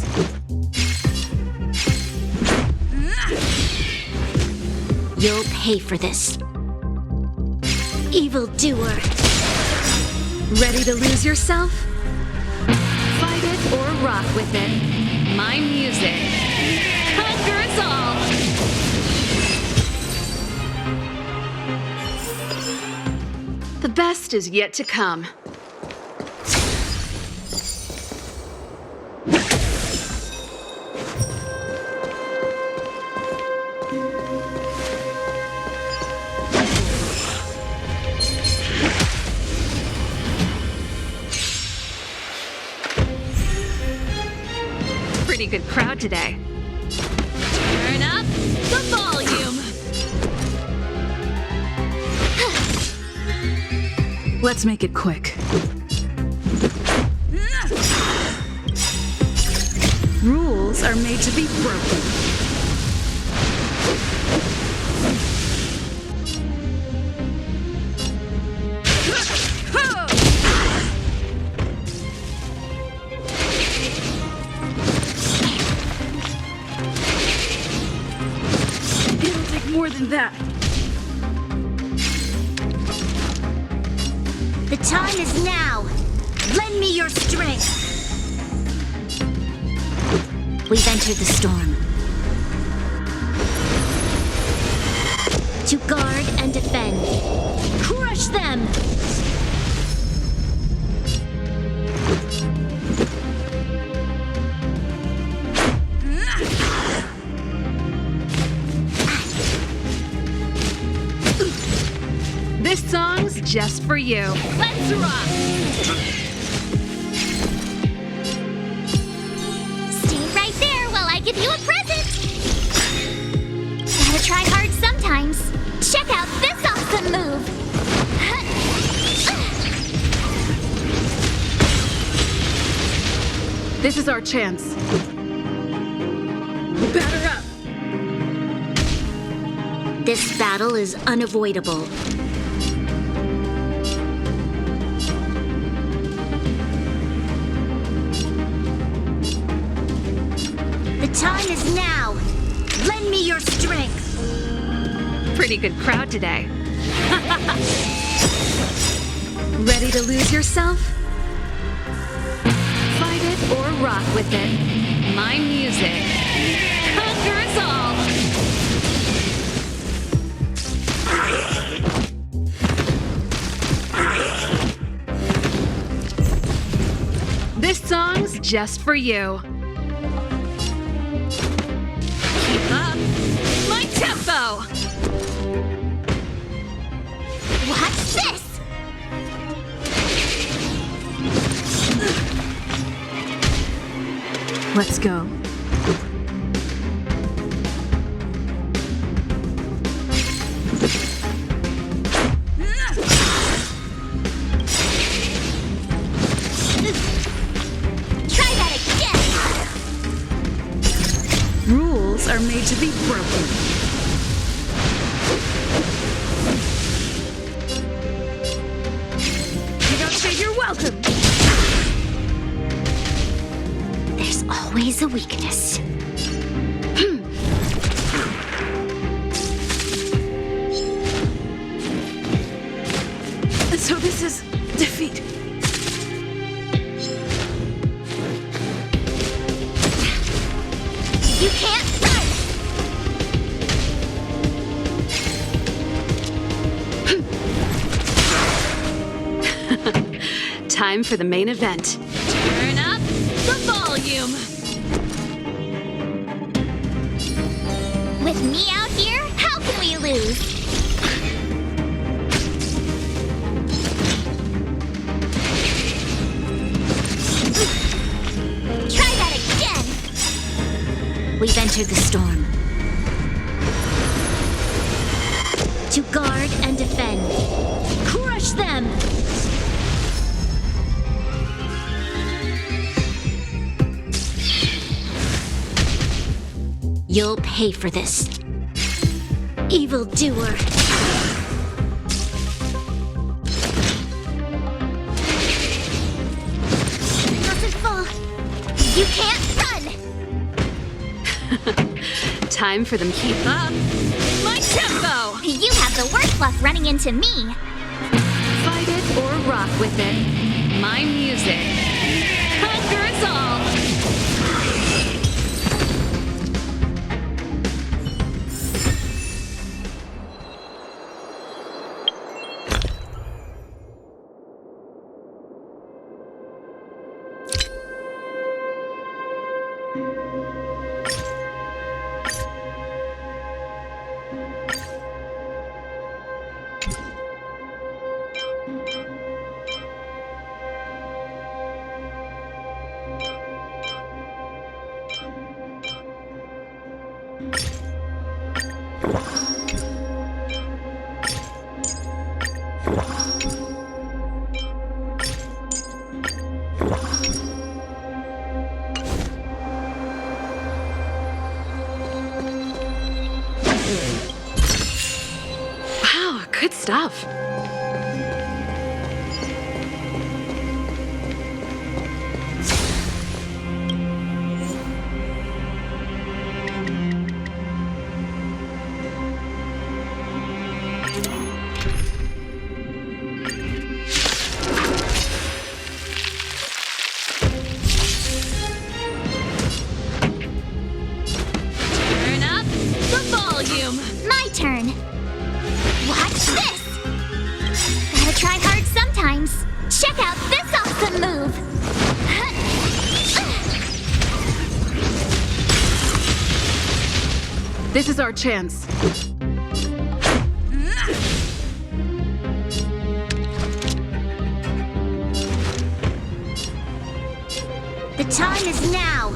[SPEAKER 8] You'll pay for this. Evildoer.
[SPEAKER 1] Ready to lose yourself? Fight it or rock with it. My music conquers all.
[SPEAKER 11] The best is yet to come. Pretty good crowd today.
[SPEAKER 1] Turn up the volume.
[SPEAKER 17] Let's make it quick. Rules are made to be broken. It'll take more than that.
[SPEAKER 2] The time is now. Lend me your strength. We've entered the storm. To guard and defend. Crush them!
[SPEAKER 11] This song's just for you.
[SPEAKER 1] Let's rock.
[SPEAKER 2] Stay right there while I give you a present. Gotta try hard sometimes. Check out this awesome move.
[SPEAKER 11] This is our chance. Batter up.
[SPEAKER 2] This battle is unavoidable. The time is now. Lend me your strength.
[SPEAKER 11] Pretty good crowd today.
[SPEAKER 1] Ready to lose yourself? Fight it or rock with it. My music conquers all.
[SPEAKER 11] This song's just for you.
[SPEAKER 1] Keep up my tempo.
[SPEAKER 2] What's this?
[SPEAKER 17] Let's go.
[SPEAKER 2] Try that again.
[SPEAKER 17] Rules are made to be broken.
[SPEAKER 1] You don't say you're welcome.
[SPEAKER 2] There's always a weakness.
[SPEAKER 17] So this is defeat.
[SPEAKER 2] You can't run!
[SPEAKER 11] Time for the main event.
[SPEAKER 1] Turn up the volume.
[SPEAKER 2] With me out here, how can we lose? Try that again! We've entered the storm. To guard and defend. Crush them! You'll pay for this. Evildoer. Merciful. You can't run!
[SPEAKER 11] Time for them.
[SPEAKER 1] Keep up my tempo.
[SPEAKER 2] You have the worst luck running into me.
[SPEAKER 1] Fight it or rock with it. My music conquers all.
[SPEAKER 11] Wow, good stuff.
[SPEAKER 1] Turn up the volume.
[SPEAKER 2] My turn. Watch this! Gotta try hard sometimes. Check out this awesome move!
[SPEAKER 11] This is our chance.
[SPEAKER 8] The time is now.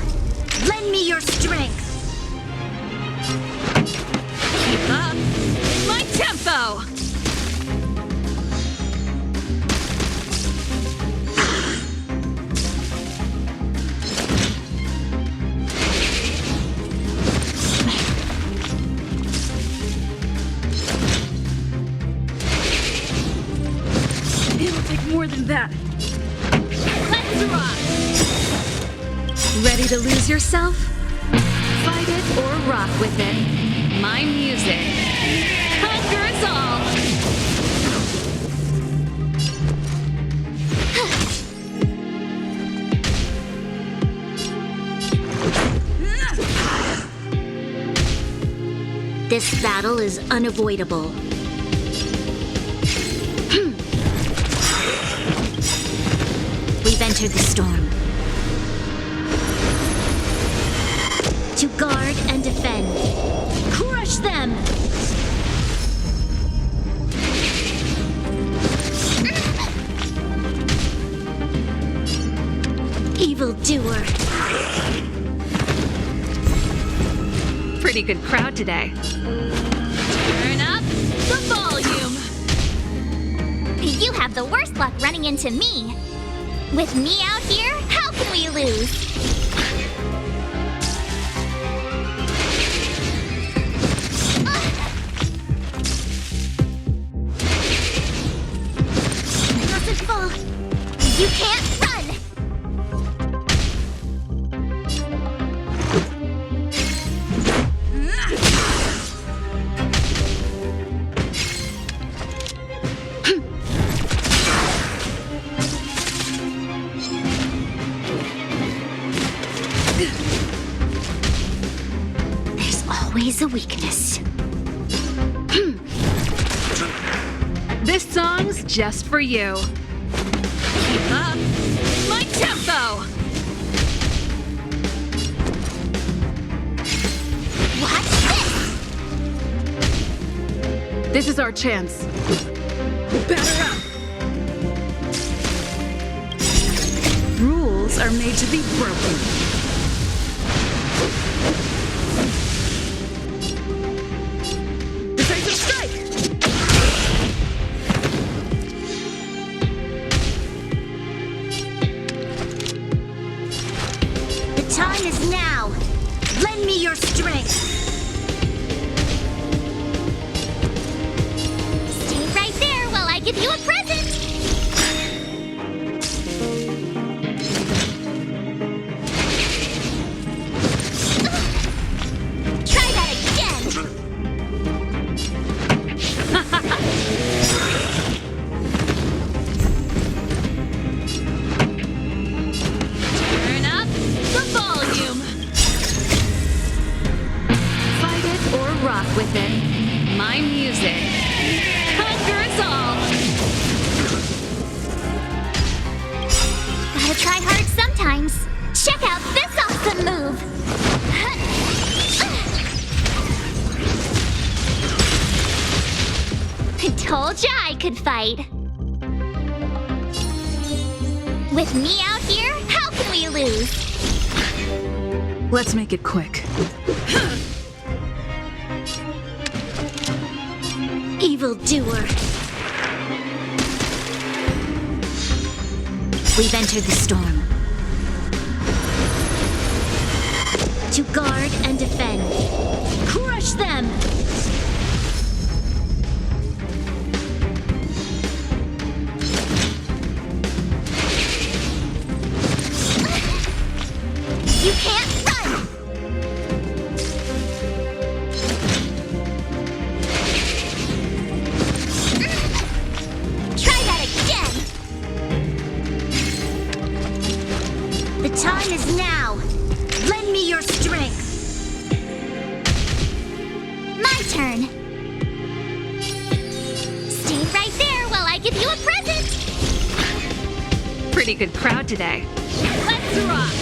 [SPEAKER 8] Lend me your strength.
[SPEAKER 1] Keep up my tempo.
[SPEAKER 17] It'll take more than that.
[SPEAKER 1] Let's rock. Ready to lose yourself? Fight it or rock with it. My music conquers all.
[SPEAKER 8] This battle is unavoidable. We've entered the storm. To guard and defend. Crush them! Evildoer.
[SPEAKER 11] Pretty good crowd today.
[SPEAKER 1] Turn up the volume.
[SPEAKER 2] You have the worst luck running into me. With me out here, how can we lose? Mustn't fall. You can't run! There's always a weakness.
[SPEAKER 11] This song's just for you.
[SPEAKER 1] Keep up my tempo.
[SPEAKER 2] Watch this!
[SPEAKER 11] This is our chance.
[SPEAKER 17] Batter up! Rules are made to be broken. Decisive strike!
[SPEAKER 8] The time is now. Lend me your strength.
[SPEAKER 2] Stay right there while I give you a present! Try that again! told ya I could fight. With me out here, how can we lose?
[SPEAKER 17] Let's make it quick.
[SPEAKER 2] Evildoer. We've entered the storm. To guard and defend. Crush them! You can't run! Try that again! The time is now! Lend me your strength! My turn! Stay right there while I give you a present!
[SPEAKER 11] Pretty good crowd today.
[SPEAKER 1] Let's rock!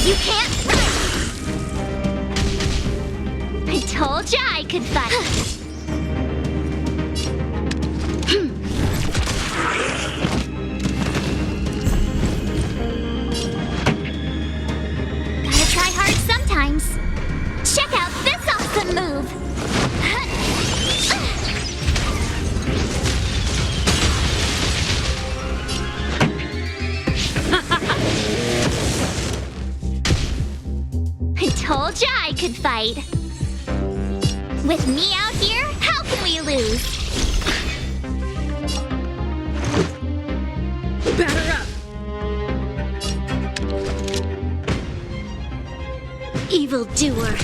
[SPEAKER 2] You can't run! I told ya I could fight! Gotta try hard sometimes. Check out this awesome move! I told ya I could fight. With me out here, how can we lose?
[SPEAKER 17] Batter up!
[SPEAKER 2] Evildoer.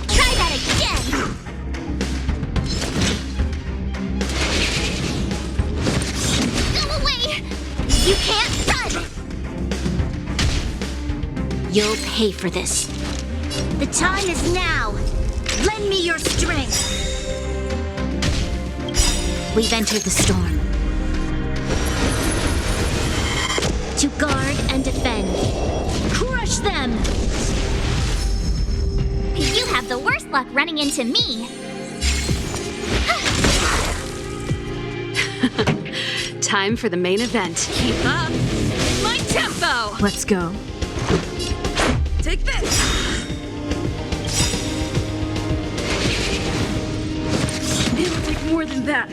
[SPEAKER 2] Try that again! Go away! You can't run! You'll pay for this. The time is now! Lend me your strength! We've entered the storm. To guard and defend. Crush them! You have the worst luck running into me.
[SPEAKER 11] Time for the main event.
[SPEAKER 1] Keep up! My tempo!
[SPEAKER 17] Let's go. Take this! It'll take more than that.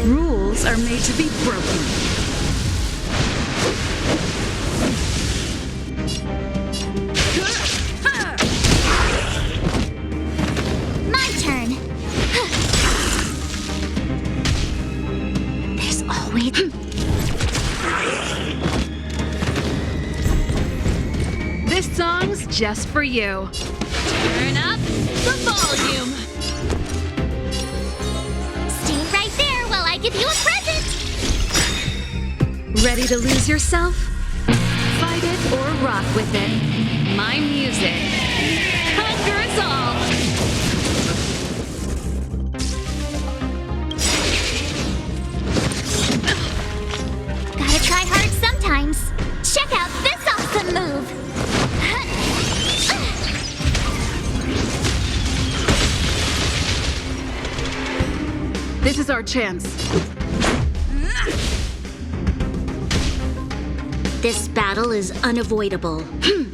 [SPEAKER 17] Rules are made to be broken.
[SPEAKER 2] My turn. There's always...
[SPEAKER 11] This song's just for you.
[SPEAKER 1] Turn up the volume!
[SPEAKER 2] Stay right there while I give you a present!
[SPEAKER 1] Ready to lose yourself? Fight it or rock with it. My music conquers all!
[SPEAKER 2] Gotta try hard sometimes. Check out this awesome move!
[SPEAKER 17] This is our chance.
[SPEAKER 2] This battle is unavoidable.
[SPEAKER 1] Keep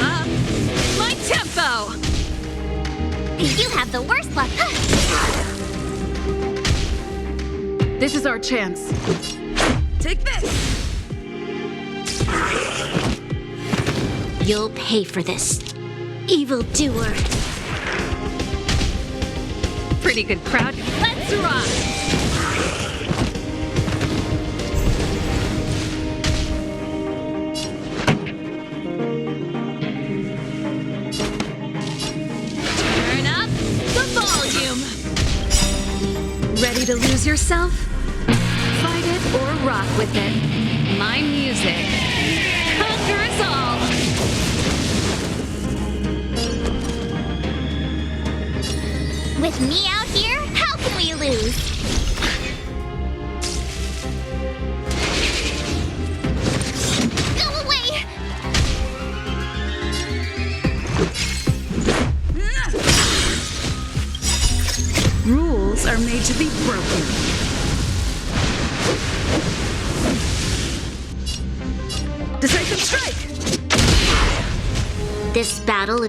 [SPEAKER 1] up! My tempo!
[SPEAKER 2] You have the worst luck.
[SPEAKER 17] This is our chance. Take this!
[SPEAKER 2] You'll pay for this. Evildoer.
[SPEAKER 11] Pretty good crowd.
[SPEAKER 1] Let's rock! Ready to lose yourself? Fight it or rock with it. My music conquers all.
[SPEAKER 2] With me out here, how can we lose? Go away!
[SPEAKER 17] Rules are made to be broken. Decisive strike!
[SPEAKER 8] This battle.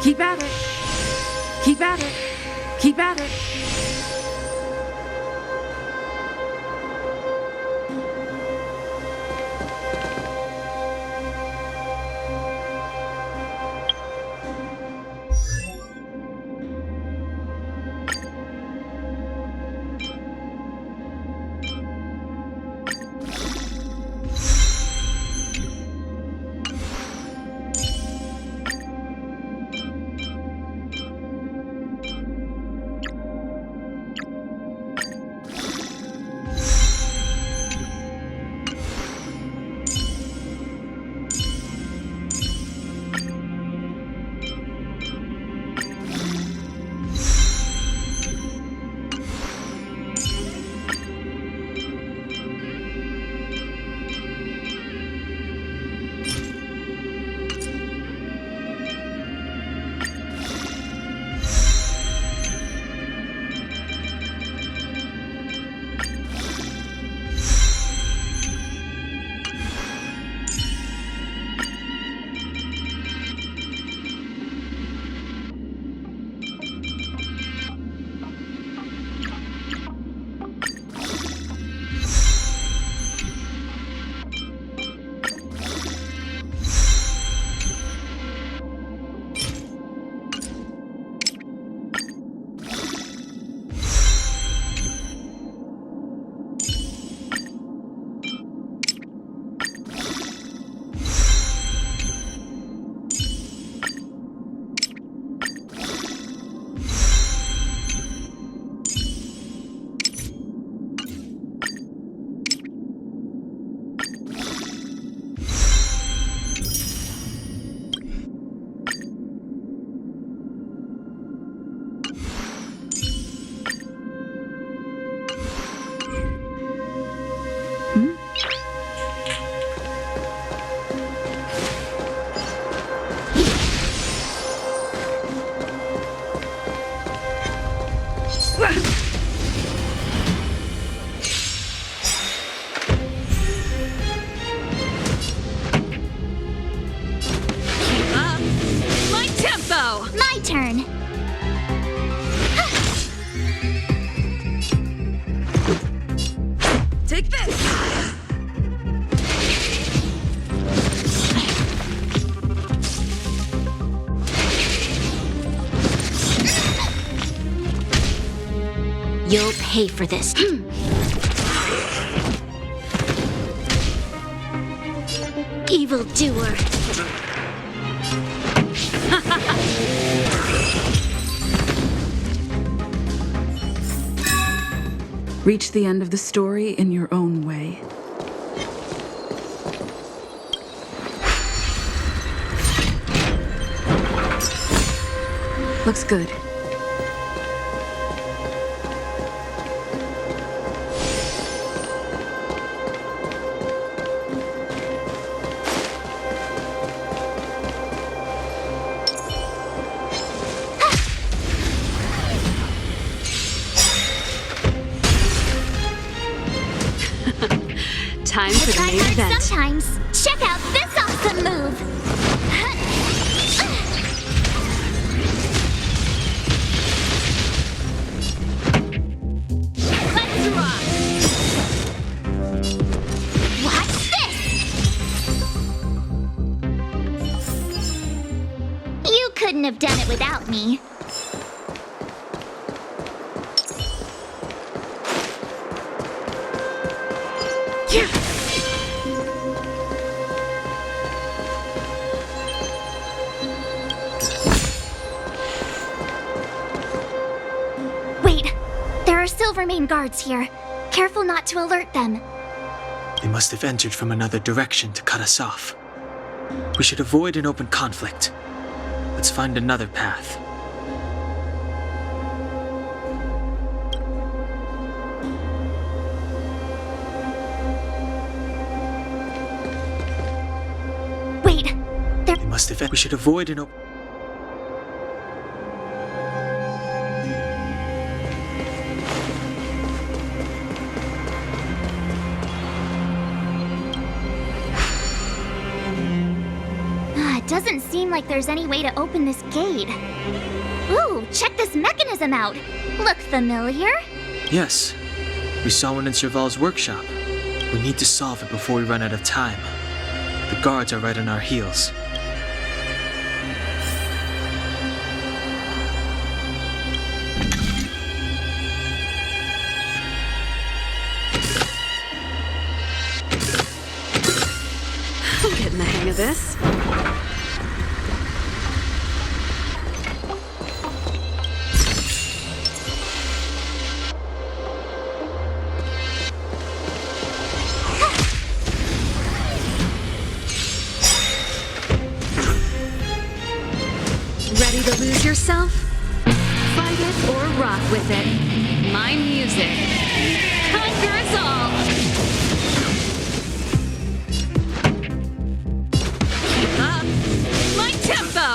[SPEAKER 17] Keep at it. Keep at it. Keep at it.
[SPEAKER 1] My tempo!
[SPEAKER 2] My turn.
[SPEAKER 17] Take this!
[SPEAKER 8] You'll pay for this. Evildoer.
[SPEAKER 17] Reach the end of the story in your own way. Looks good.
[SPEAKER 1] Time for the
[SPEAKER 2] Try
[SPEAKER 1] main
[SPEAKER 2] hard
[SPEAKER 1] event.
[SPEAKER 2] sometimes. Check out this awesome move.
[SPEAKER 1] Let's rock!
[SPEAKER 2] have done it without me. Wait, there are Silvermane guards here. Careful not to alert them.
[SPEAKER 4] They must have entered from another direction to cut us off. We should avoid an open conflict. Let's find another path.
[SPEAKER 2] Wait, there...
[SPEAKER 4] They must have... We should avoid an open...
[SPEAKER 2] It doesn't seem like there's any way to open this gate. Ooh, check this mechanism out. Look familiar?
[SPEAKER 4] Yes. We saw one in Serval's workshop. We need to solve it before we run out of time. The guards are right on our heels.
[SPEAKER 17] I'm getting the hang of this.
[SPEAKER 1] Ready to lose yourself? Fight it or rock with it. My music. Conquer us all! Keep up! My tempo!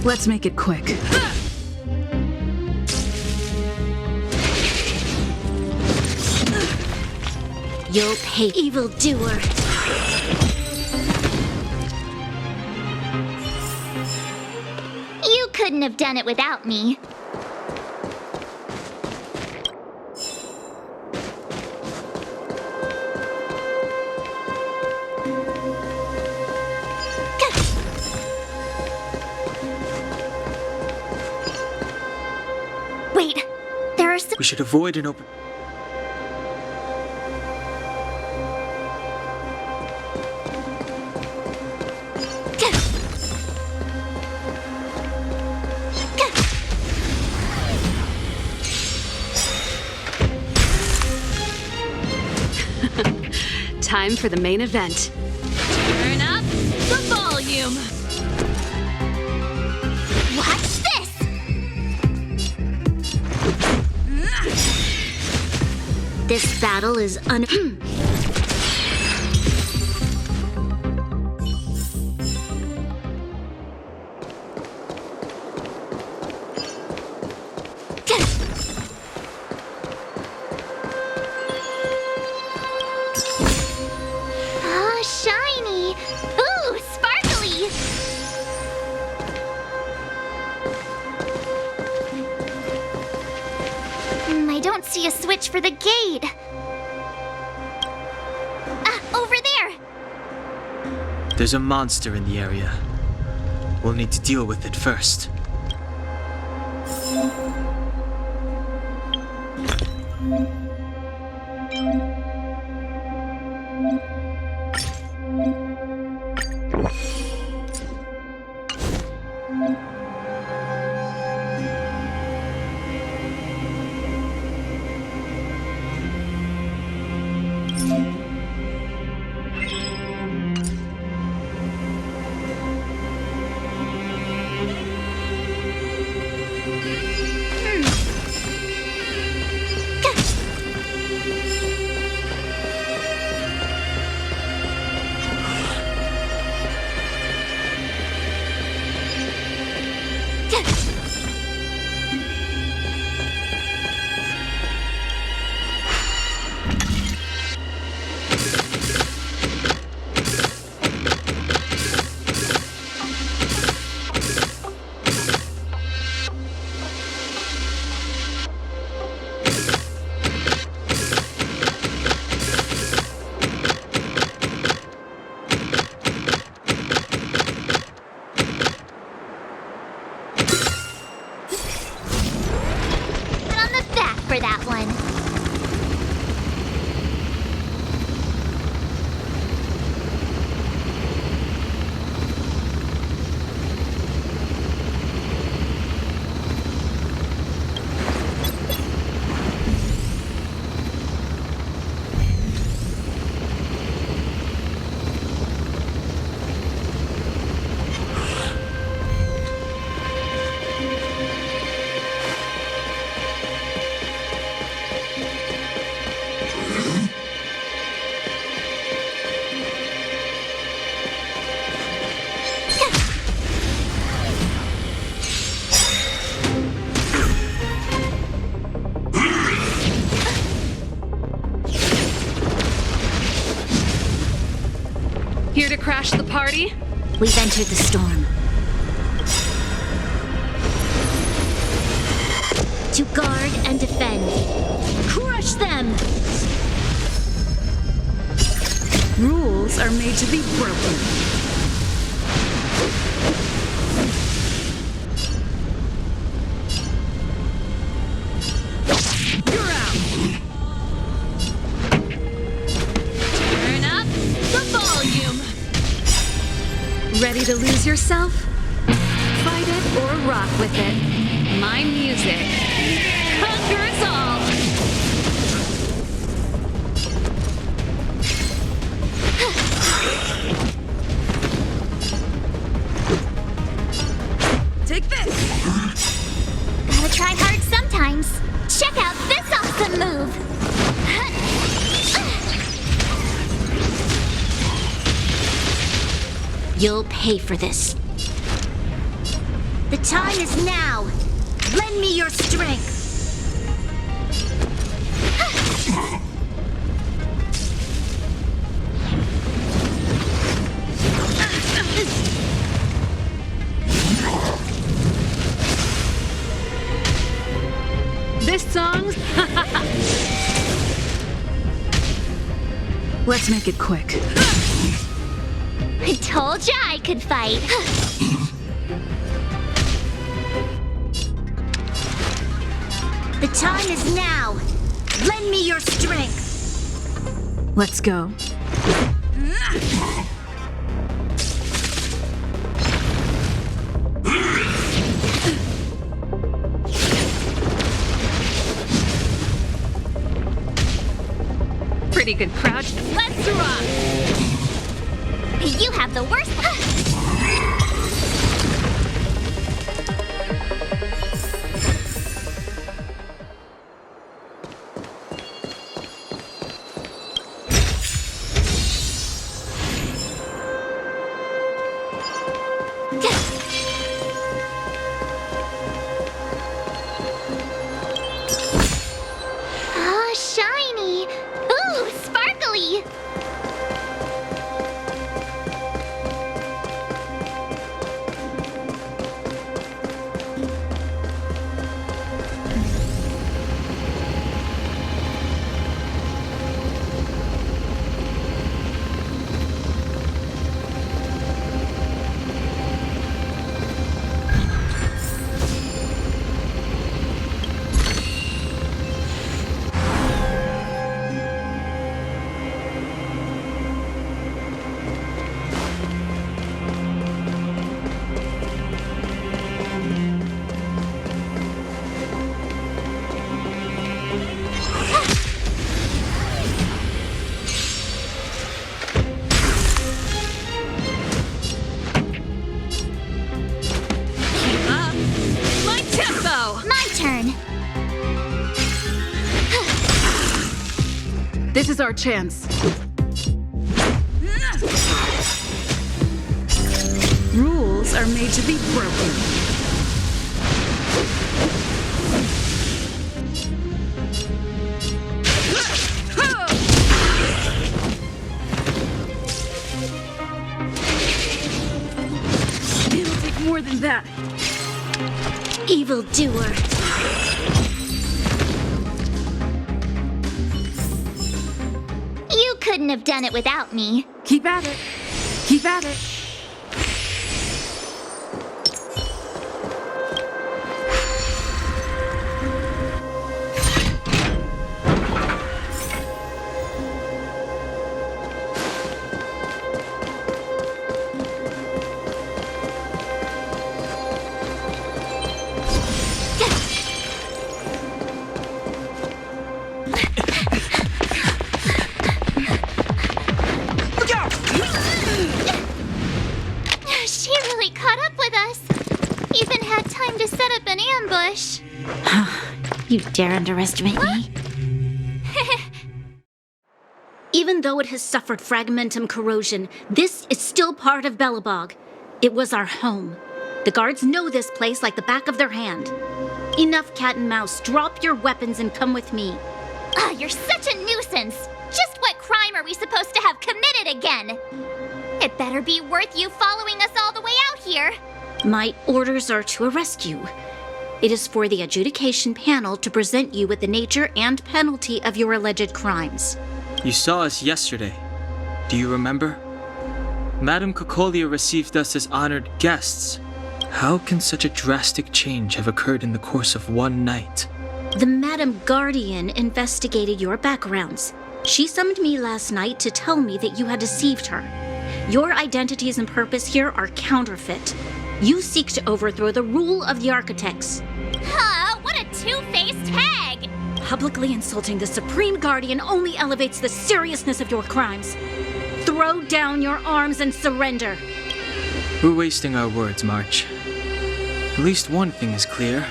[SPEAKER 17] Let's make it quick.
[SPEAKER 8] You'll pay, evildoer.
[SPEAKER 2] You couldn't have done it without me. Wait, there are
[SPEAKER 4] We should avoid an open...
[SPEAKER 11] Time for the main event.
[SPEAKER 1] Turn up the volume!
[SPEAKER 2] Watch this!
[SPEAKER 8] This battle is
[SPEAKER 2] Oh, shiny! Ooh, sparkly! I don't see a switch for the gate. Ah, over there!
[SPEAKER 4] There's a monster in the area. We'll need to deal with it first.
[SPEAKER 2] for that one.
[SPEAKER 11] Here to crash the party?
[SPEAKER 8] We've entered the storm. To guard and defend. Crush them!
[SPEAKER 17] Rules are made to be broken.
[SPEAKER 11] You're out! Turn up the volume!
[SPEAKER 1] Ready to lose yourself? Fight it or rock with it. My music conquers all!
[SPEAKER 17] Take this!
[SPEAKER 2] Gotta try hard sometimes. Check out this awesome move!
[SPEAKER 8] You'll pay for this. The time is now. Lend me your strength.
[SPEAKER 11] This song's...
[SPEAKER 17] Let's make it quick.
[SPEAKER 2] I told ya I could fight.
[SPEAKER 8] The time is now. Lend me your strength.
[SPEAKER 17] Let's go.
[SPEAKER 11] Pretty good crouch. Let's rock!
[SPEAKER 2] You have the worst. Ah, shiny. Ooh, sparkly.
[SPEAKER 17] This is our chance. Rules are made to be broken. It'll take more than that.
[SPEAKER 8] Evildoer.
[SPEAKER 2] You couldn't have done it without me.
[SPEAKER 17] Keep at it. Keep at it.
[SPEAKER 2] to set up an ambush.
[SPEAKER 8] You dare underestimate me? Even though it has suffered fragmentum corrosion, this is still part of Belobog. It was our home. The guards know this place like the back of their hand. Enough cat and mouse. Drop your weapons and come with me.
[SPEAKER 2] You're such a nuisance. Just what crime are we supposed to have committed again? It better be worth you following us all the way out here.
[SPEAKER 8] My orders are to arrest you. It is for the adjudication panel to present you with the nature and penalty of your alleged crimes.
[SPEAKER 4] You saw us yesterday. Do you remember? Madame Cocolia received us as honored guests. How can such a drastic change have occurred in the course of one night?
[SPEAKER 8] The Madam Guardian investigated your backgrounds. She summoned me last night to tell me that you had deceived her. Your identities and purpose here are counterfeit. You seek to overthrow the rule of the Architects.
[SPEAKER 2] What a two-faced hag!
[SPEAKER 8] Publicly insulting the Supreme Guardian only elevates the seriousness of your crimes. Throw down your arms and surrender.
[SPEAKER 4] We're wasting our words, March. At least one thing is clear.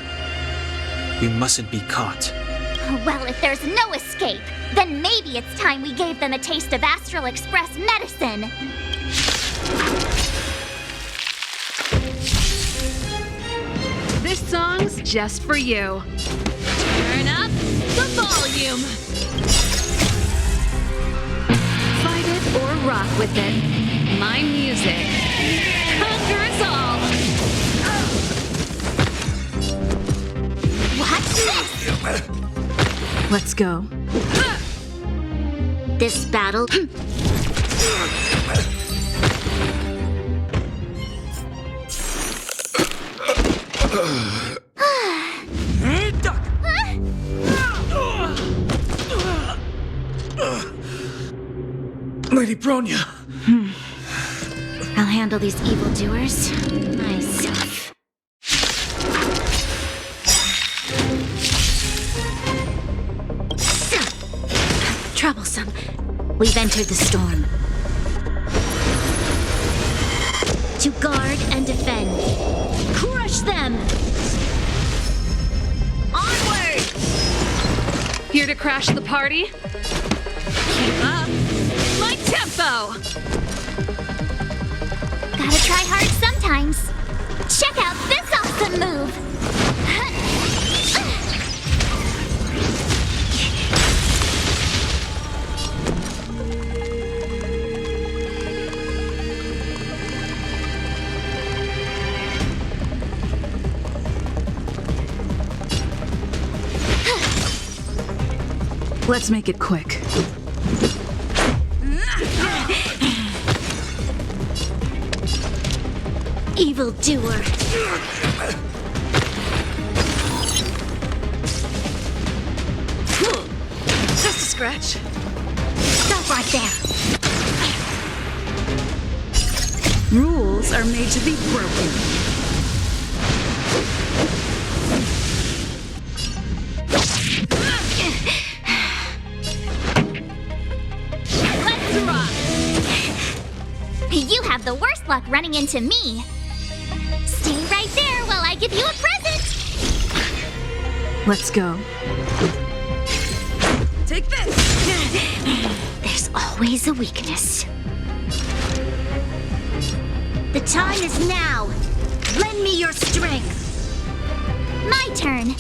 [SPEAKER 4] We mustn't be caught.
[SPEAKER 2] Well, if there's no escape, then maybe it's time we gave them a taste of Astral Express medicine.
[SPEAKER 11] This song's just for you. Turn up the volume.
[SPEAKER 1] Fight it or rock with it. My music conquers all.
[SPEAKER 2] What's this?
[SPEAKER 17] Let's go.
[SPEAKER 8] This battle...
[SPEAKER 13] Lady Bronya.
[SPEAKER 8] I'll handle these evildoers myself. Troublesome. We've entered the storm. To guard and defend. Crush them!
[SPEAKER 11] Onward! Here to crash the party? Keep up my tempo!
[SPEAKER 2] Gotta try hard sometimes. Check out this awesome move!
[SPEAKER 17] Let's make it quick.
[SPEAKER 8] Evildoer.
[SPEAKER 11] Just a scratch.
[SPEAKER 8] Stop right there.
[SPEAKER 17] Rules are made to be broken.
[SPEAKER 2] Let's rock! You have the worst luck running into me. Stay right there while I give you a present!
[SPEAKER 17] Let's go.
[SPEAKER 11] Take this!
[SPEAKER 8] There's always a weakness. The time is now. Lend me your strength.
[SPEAKER 2] My turn.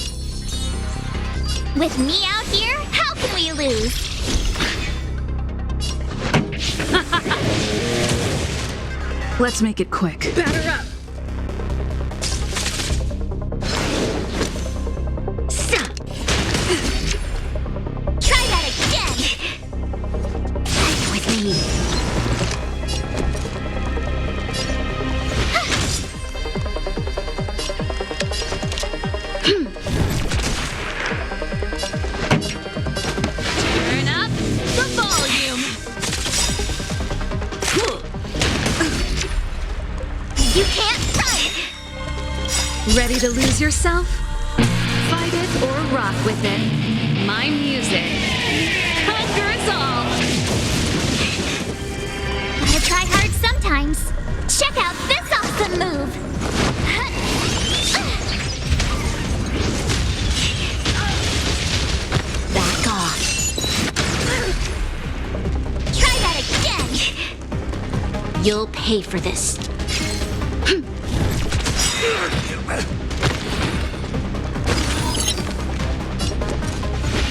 [SPEAKER 2] With me out here, how can we lose?
[SPEAKER 17] Let's make it quick.
[SPEAKER 11] Batter up!
[SPEAKER 2] Try that again!
[SPEAKER 8] With me.
[SPEAKER 11] Turn up the volume!
[SPEAKER 2] You can't run!
[SPEAKER 1] Ready to lose yourself? Fight it or rock with it. My music conquers all.
[SPEAKER 2] Gotta try hard sometimes. Check out this awesome move!
[SPEAKER 8] You'll pay for this.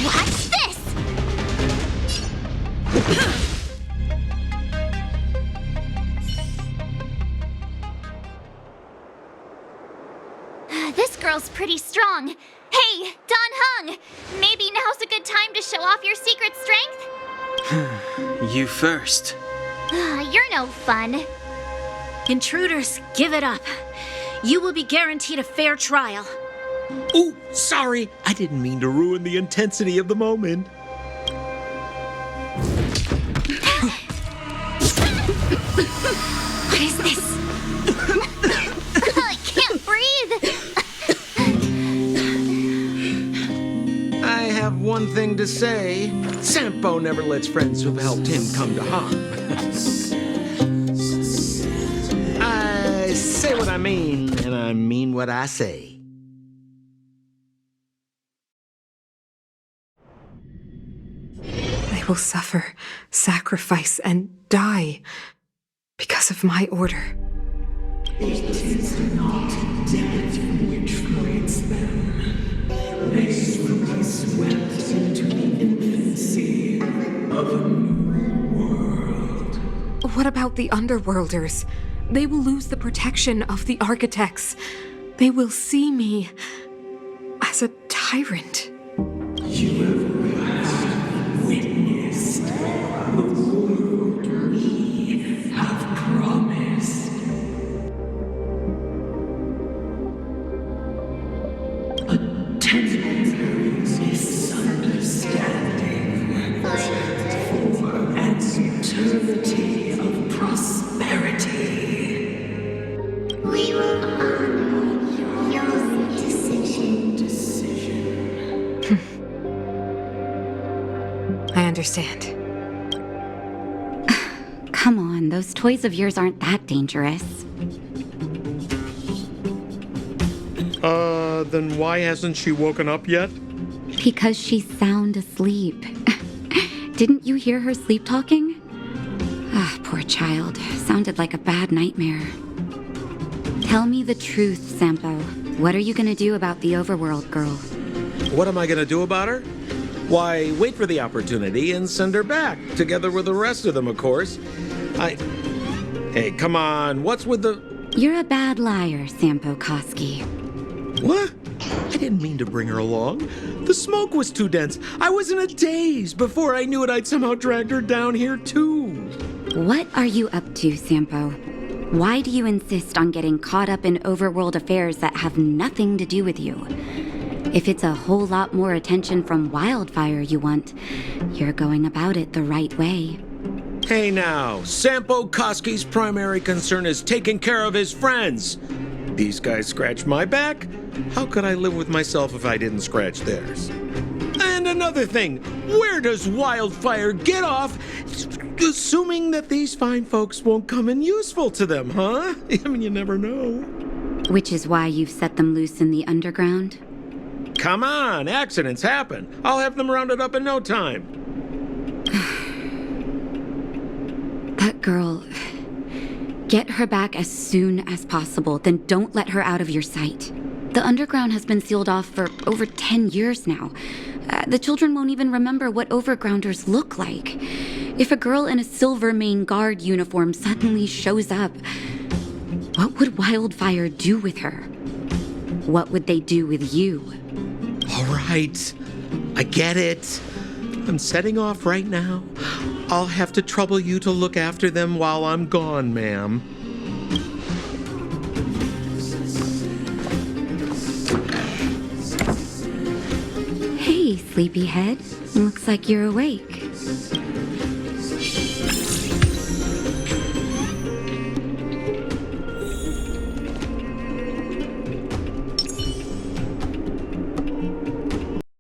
[SPEAKER 2] What's this? This girl's pretty strong. Hey, Don Hung! Maybe now's a good time to show off your secret strength?
[SPEAKER 4] You first.
[SPEAKER 2] You're no fun.
[SPEAKER 8] Intruders, give it up. You will be guaranteed a fair trial.
[SPEAKER 5] Ooh, sorry. I didn't mean to ruin the intensity of the moment.
[SPEAKER 2] What is this? I can't breathe.
[SPEAKER 10] I have one thing to say. Sampo never lets friends who've helped him come to harm. I say what I mean, and I mean what I say.
[SPEAKER 9] They will suffer, sacrifice, and die because of my order.
[SPEAKER 15] It is not death which creates them. They will be swept into the infancy of a new world.
[SPEAKER 9] What about the Underworlders? They will lose the protection of the Architects. They will see me as a tyrant.
[SPEAKER 15] You have witnessed the world we have promised. A temporary misunderstanding for an eternity of prosperity.
[SPEAKER 2] We will honor your decision.
[SPEAKER 9] I understand.
[SPEAKER 18] Come on, those toys of yours aren't that dangerous.
[SPEAKER 5] Then why hasn't she woken up yet?
[SPEAKER 18] Because she's sound asleep. Didn't you hear her sleep talking? Ah, poor child. Sounded like a bad nightmare. Tell me the truth, Sampo. What are you gonna do about the overworld girl?
[SPEAKER 5] What am I gonna do about her? Why, wait for the opportunity and send her back, together with the rest of them, of course. Hey, come on, what's with the...
[SPEAKER 18] You're a bad liar, Sampo Koski.
[SPEAKER 5] What? I didn't mean to bring her along. The smoke was too dense. I was in a daze. Before I knew it, I'd somehow dragged her down here, too.
[SPEAKER 18] What are you up to, Sampo? Why do you insist on getting caught up in overworld affairs that have nothing to do with you? If it's a whole lot more attention from Wildfire you want, you're going about it the right way.
[SPEAKER 5] Hey now, Sampo Koski's primary concern is taking care of his friends. These guys scratch my back. How could I live with myself if I didn't scratch theirs? And another thing, where does Wildfire get off assuming that these fine folks won't come in useful to them, huh? I mean, you never know.
[SPEAKER 18] Which is why you've set them loose in the underground?
[SPEAKER 5] Come on, accidents happen. I'll have them rounded up in no time.
[SPEAKER 18] That girl... Get her back as soon as possible, then don't let her out of your sight. The underground has been sealed off for over 10 years now. The children won't even remember what overgrounders look like. If a girl in a Silvermane Guard uniform suddenly shows up, what would Wildfire do with her? What would they do with you?
[SPEAKER 5] All right, I get it. I'm setting off right now. I'll have to trouble you to look after them while I'm gone, ma'am.
[SPEAKER 18] Hey, sleepyhead. Looks like you're awake.